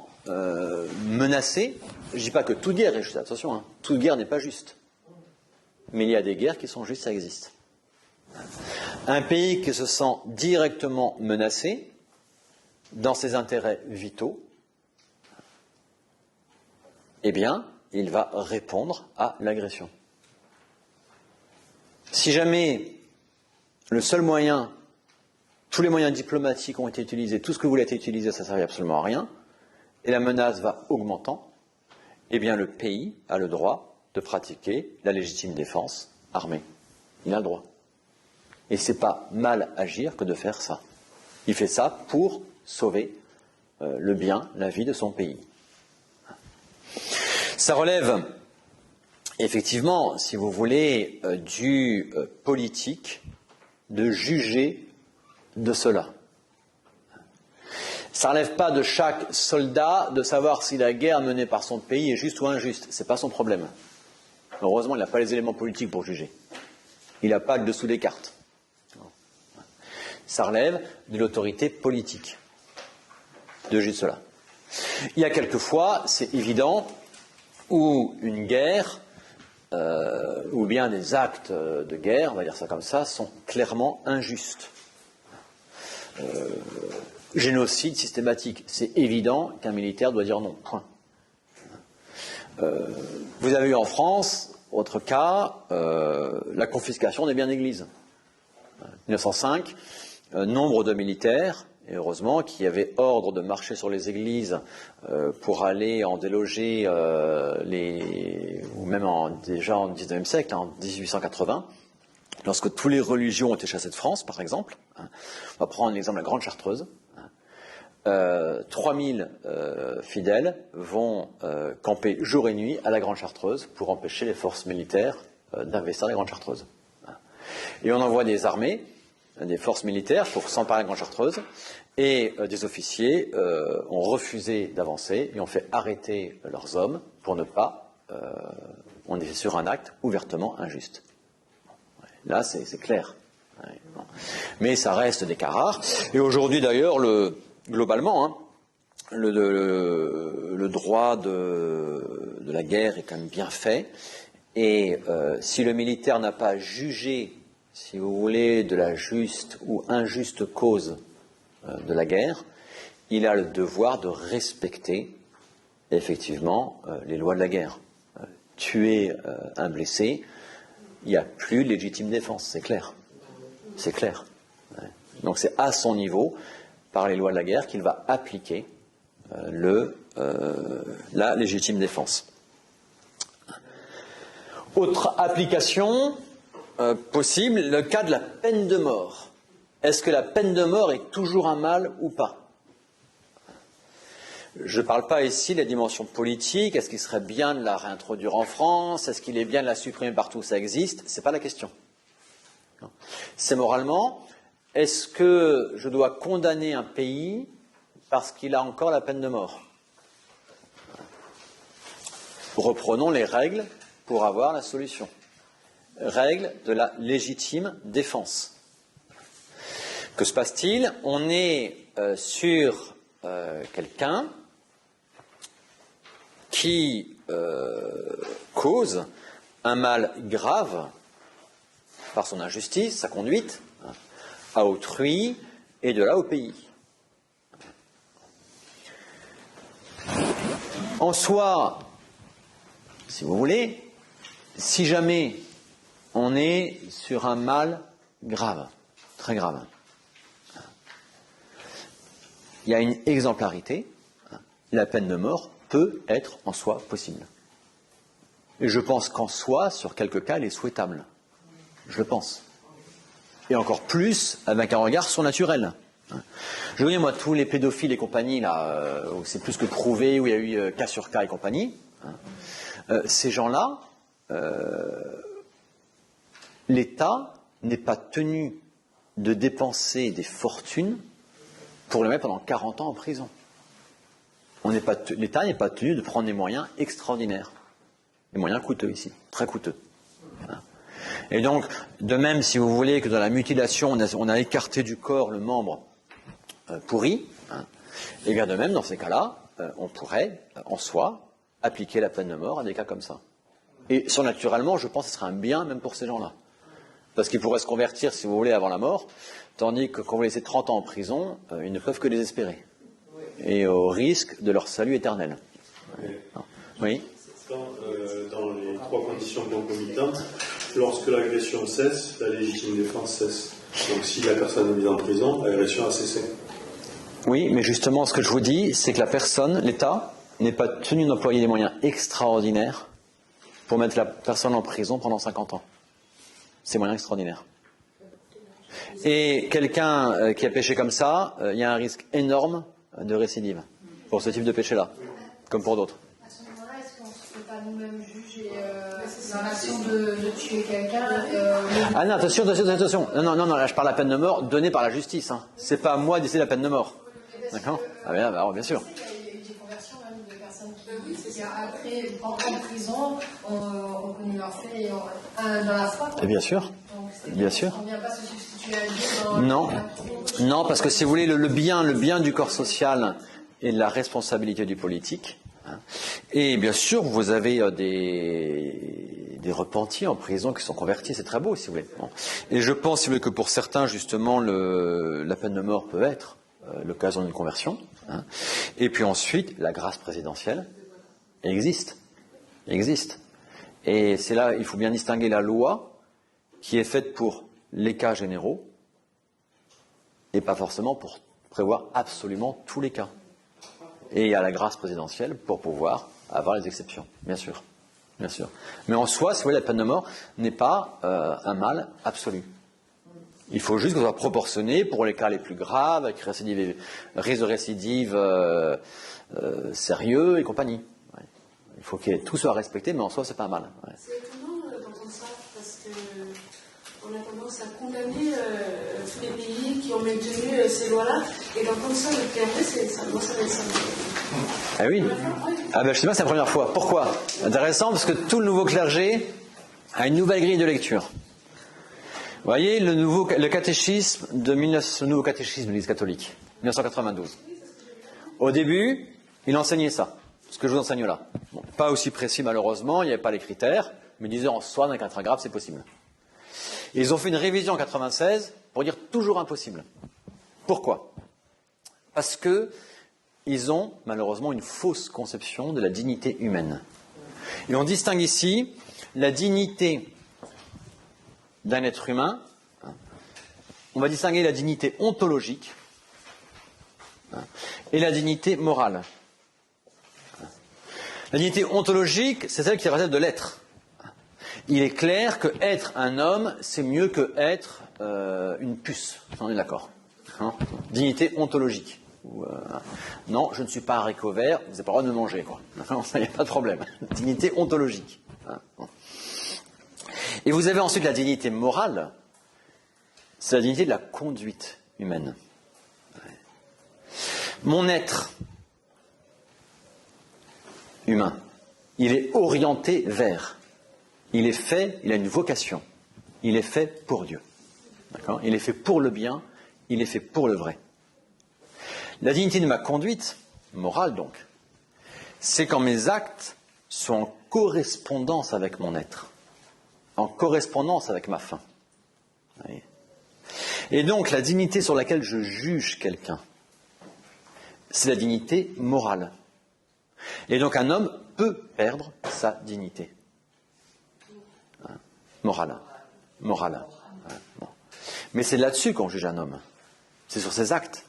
menacé. Je ne dis pas que toute guerre est juste, attention, hein, toute guerre n'est pas juste. Mais il y a des guerres qui sont justes, ça existe. Un pays qui se sent directement menacé dans ses intérêts vitaux, eh bien, il va répondre à l'agression. Si jamais le seul moyen, tous les moyens diplomatiques ont été utilisés, tout ce que vous voulez été utilisé, ça ne servait absolument à rien, et la menace va augmentant, eh bien le pays a le droit de pratiquer la légitime défense armée. Il a le droit. Et c'est pas mal agir que de faire ça. Il fait ça pour sauver le bien, la vie de son pays. Ça relève effectivement, si vous voulez, du politique de juger de cela. Ça ne relève pas de chaque soldat de savoir si la guerre menée par son pays est juste ou injuste. Ce n'est pas son problème. Heureusement, il n'a pas les éléments politiques pour juger. Il n'a pas le dessous des cartes. Ça relève de l'autorité politique de juger cela. Il y a quelquefois, c'est évident, où une guerre, ou bien des actes de guerre, on va dire ça comme ça, sont clairement injustes. Génocide systématique. C'est évident qu'un militaire doit dire non. Point. Vous avez eu en France, autre cas, la confiscation des biens d'église. 1905, nombre de militaires, et heureusement, qui avaient ordre de marcher sur les églises pour aller en déloger ou même déjà en 19e siècle, en 1880, lorsque toutes les religions ont été chassées de France, par exemple. On va prendre l'exemple de la Grande Chartreuse. 3000 fidèles vont camper jour et nuit à la Grande Chartreuse pour empêcher les forces militaires d'investir la Grande Chartreuse. Et on envoie des armées, des forces militaires pour s'emparer de la Grande Chartreuse, et des officiers ont refusé d'avancer et ont fait arrêter leurs hommes pour ne pas... on est sur un acte ouvertement injuste. Là, c'est clair. Mais ça reste des cas rares. Et aujourd'hui, d'ailleurs, globalement, hein, le droit de la guerre est quand même bien fait. Et si le militaire n'a pas jugé, si vous voulez, de la juste ou injuste cause de la guerre, il a le devoir de respecter effectivement les lois de la guerre. Tuer un blessé, il n'y a plus de légitime défense, c'est clair. C'est clair. Donc c'est à son niveau, par les lois de la guerre, qu'il va appliquer la légitime défense. Autre application possible, le cas de la peine de mort. Est-ce que la peine de mort est toujours un mal ou pas? Je ne parle pas ici de la dimension politique. Est-ce qu'il serait bien de la réintroduire en France? Est-ce qu'il est bien de la supprimer partout où ça existe? Ce n'est pas la question. C'est moralement, est-ce que je dois condamner un pays parce qu'il a encore la peine de mort? Reprenons les règles pour avoir la solution. Règle de la légitime défense. Que se passe-t-il? On est sur quelqu'un qui cause un mal grave par son injustice, sa conduite, à autrui et de là au pays. En soi, si vous voulez, si jamais on est sur un mal grave, très grave, il y a une exemplarité, la peine de mort peut être en soi possible. Et je pense qu'en soi, sur quelques cas, elle est souhaitable. Je le pense. Et encore plus avec un regard surnaturel. Je connais, moi, tous les pédophiles et compagnie, là, où c'est plus que prouvé, où il y a eu cas sur cas et compagnie. Ces gens-là, l'État n'est pas tenu de dépenser des fortunes pour les mettre pendant 40 ans en prison. L'État n'est pas tenu de prendre des moyens extraordinaires. Des moyens coûteux ici, très coûteux. Et donc, de même, si vous voulez, que dans la mutilation, on a écarté du corps le membre pourri, et bien de même, dans ces cas-là, on pourrait, en soi, appliquer la peine de mort à des cas comme ça. Et surnaturellement, je pense que ce serait un bien même pour ces gens-là. Parce qu'ils pourraient se convertir, si vous voulez, avant la mort, tandis que quand vous laissez 30 ans en prison, ils ne peuvent que désespérer. Et au risque de leur salut éternel. Oui. Dans les 3 conditions concomitantes, lorsque l'agression cesse, la légitime défense cesse. Donc si la personne est mise en prison, l'agression a cessé. Oui, mais justement, ce que je vous dis, c'est que la personne, l'État, n'est pas tenu d'employer des moyens extraordinaires pour mettre la personne en prison pendant 50 ans. C'est moyen extraordinaire. Et quelqu'un qui a péché comme ça, il y a un risque énorme de récidive pour ce type de péché-là, comme pour d'autres. À ce moment-là, est-ce qu'on ne se peut pas nous-mêmes juger dans l'action de tuer quelqu'un Ah non, attention. Non, là, je parle de la peine de mort donnée par la justice. Hein. C'est pas à moi de décider la peine de mort. D'accord ? Ah bien sûr. Il y a eu des conversions même de personnes qui après, en prison, ont connu leur fait dans la foi. Et bien sûr. Donc, bien sûr. On ne vient pas se substituer à Dieu dans Non, parce que si vous voulez, le bien du corps social et de la responsabilité du politique. Hein. Et bien sûr, vous avez des repentis en prison qui sont convertis, c'est très beau, si vous voulez. Bon. Et je pense, si vous voulez, que pour certains, justement, la peine de mort peut être l'occasion d'une conversion. Hein. Et puis ensuite, la grâce présidentielle existe. Et c'est là, il faut bien distinguer la loi qui est faite pour les cas généraux et pas forcément pour prévoir absolument tous les cas. Et il y a la grâce présidentielle pour pouvoir avoir les exceptions, bien sûr. Mais en soi, si vous voulez, la peine de mort n'est pas un mal absolu. Il faut juste que ce soit proportionné pour les cas les plus graves, avec risque de récidive sérieux et compagnie. Ouais. Il faut que tout soit respecté, mais en soi, c'est pas un mal. Ouais. C'est étonnant d'entendre ça, parce qu'on a tendance à condamner tous les pays qui ont maintenu ces lois-là, et d'entendre ça le PRD, ça va être ça. Ah oui. Ah ben justement, c'est la première fois. Pourquoi ? Intéressant, parce que tout le nouveau clergé a une nouvelle grille de lecture. Vous voyez, le catéchisme le nouveau catéchisme de l'Église catholique, 1992. Au début, il enseignait ça, ce que je vous enseigne là. Bon, pas aussi précis malheureusement, il n'y avait pas les critères, mais il disait en soi, dans un cas grave, c'est possible. Et ils ont fait une révision en 96 pour dire toujours impossible. Pourquoi ? Parce que ils ont malheureusement une fausse conception de la dignité humaine. Et on distingue ici la dignité d'un être humain, on va distinguer la dignité ontologique et la dignité morale. La dignité ontologique, c'est celle qui relève de l'être. Il est clair que être un homme, c'est mieux que être une puce, on est d'accord. Dignité ontologique. Non, je ne suis pas un haricot vert, vous n'avez pas le droit de me manger, quoi. Il n'y a pas de problème. Dignité ontologique. Et vous avez ensuite la dignité morale, c'est la dignité de la conduite humaine. Mon être humain, il est orienté vers, il est fait, il a une vocation, il est fait pour Dieu. D'accord ? Il est fait pour le bien, il est fait pour le vrai. La dignité de ma conduite, morale donc, c'est quand mes actes sont en correspondance avec mon être. En correspondance avec ma fin. Et donc, la dignité sur laquelle je juge quelqu'un, c'est la dignité morale. Et donc, un homme peut perdre sa dignité. Morale. Mais c'est là-dessus qu'on juge un homme. C'est sur ses actes.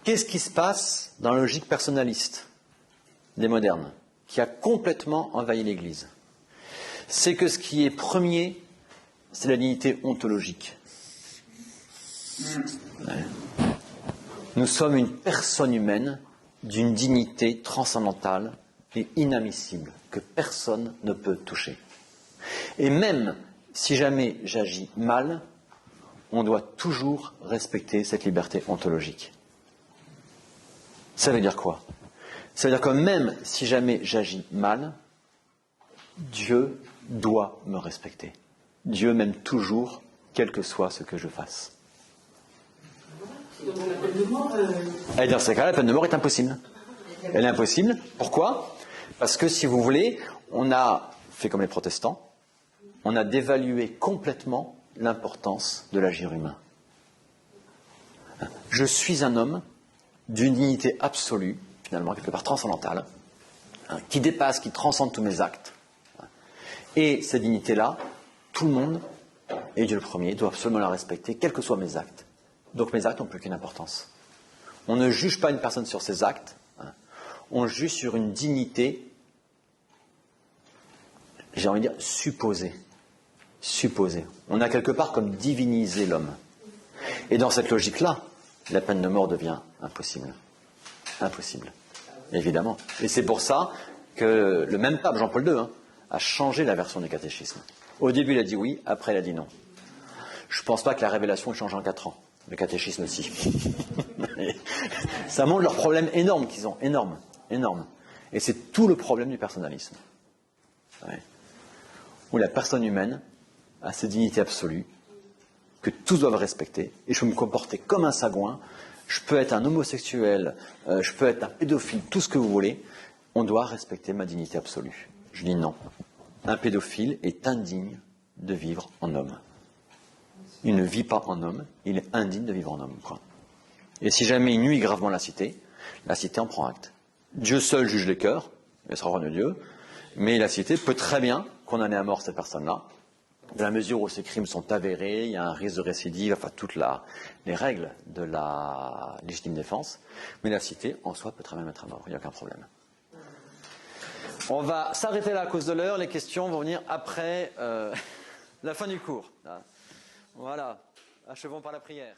Qu'est-ce qui se passe dans la logique personnaliste des modernes, qui a complètement envahi l'Église ? C'est que ce qui est premier, c'est la dignité ontologique. Nous sommes une personne humaine d'une dignité transcendantale et inadmissible que personne ne peut toucher. Et même si jamais j'agis mal, on doit toujours respecter cette liberté ontologique. Ça veut dire quoi ? Ça veut dire que même si jamais j'agis mal, Dieu doit me respecter. Dieu m'aime toujours, quel que soit ce que je fasse. Donc la peine de mort... Et dans ces cas-là, la peine de mort est impossible. Elle est impossible. Pourquoi? Parce que, si vous voulez, on a fait comme les protestants, on a dévalué complètement l'importance de l'agir humain. Je suis un homme d'une dignité absolue, finalement, quelque part transcendantale, qui dépasse, qui transcende tous mes actes. Et cette dignité-là, tout le monde, et Dieu le premier, doit absolument la respecter, quels que soient mes actes. Donc mes actes n'ont plus qu'une importance. On ne juge pas une personne sur ses actes, on juge sur une dignité, j'ai envie de dire, supposée. Supposée. On a quelque part comme divinisé l'homme. Et dans cette logique-là, la peine de mort devient impossible. Impossible. Évidemment. Et c'est pour ça que le même pape, Jean-Paul II, a changé la version du catéchisme. Au début, il a dit oui, après, il a dit non. Je ne pense pas que la révélation ait changé en 4 ans. Le catéchisme aussi. Ça montre leurs problèmes énormes qu'ils ont. Énormes. Énormes. Et c'est tout le problème du personnalisme. Ouais. Où la personne humaine a cette dignité absolue que tous doivent respecter. Et je peux me comporter comme un sagouin. Je peux être un homosexuel. Je peux être un pédophile. Tout ce que vous voulez. On doit respecter ma dignité absolue. Je dis non. Un pédophile est indigne de vivre en homme. Il ne vit pas en homme, il est indigne de vivre en homme. Quoi. Et si jamais il nuit gravement la cité en prend acte. Dieu seul juge les cœurs, il sera roi de Dieu, mais la cité peut très bien condamner à mort cette personne-là, dans la mesure où ces crimes sont avérés, il y a un risque de récidive, enfin toutes les règles de la légitime défense, mais la cité en soi peut très bien mettre à mort, il n'y a aucun problème. On va s'arrêter là à cause de l'heure, les questions vont venir après la fin du cours. Voilà, achevons par la prière.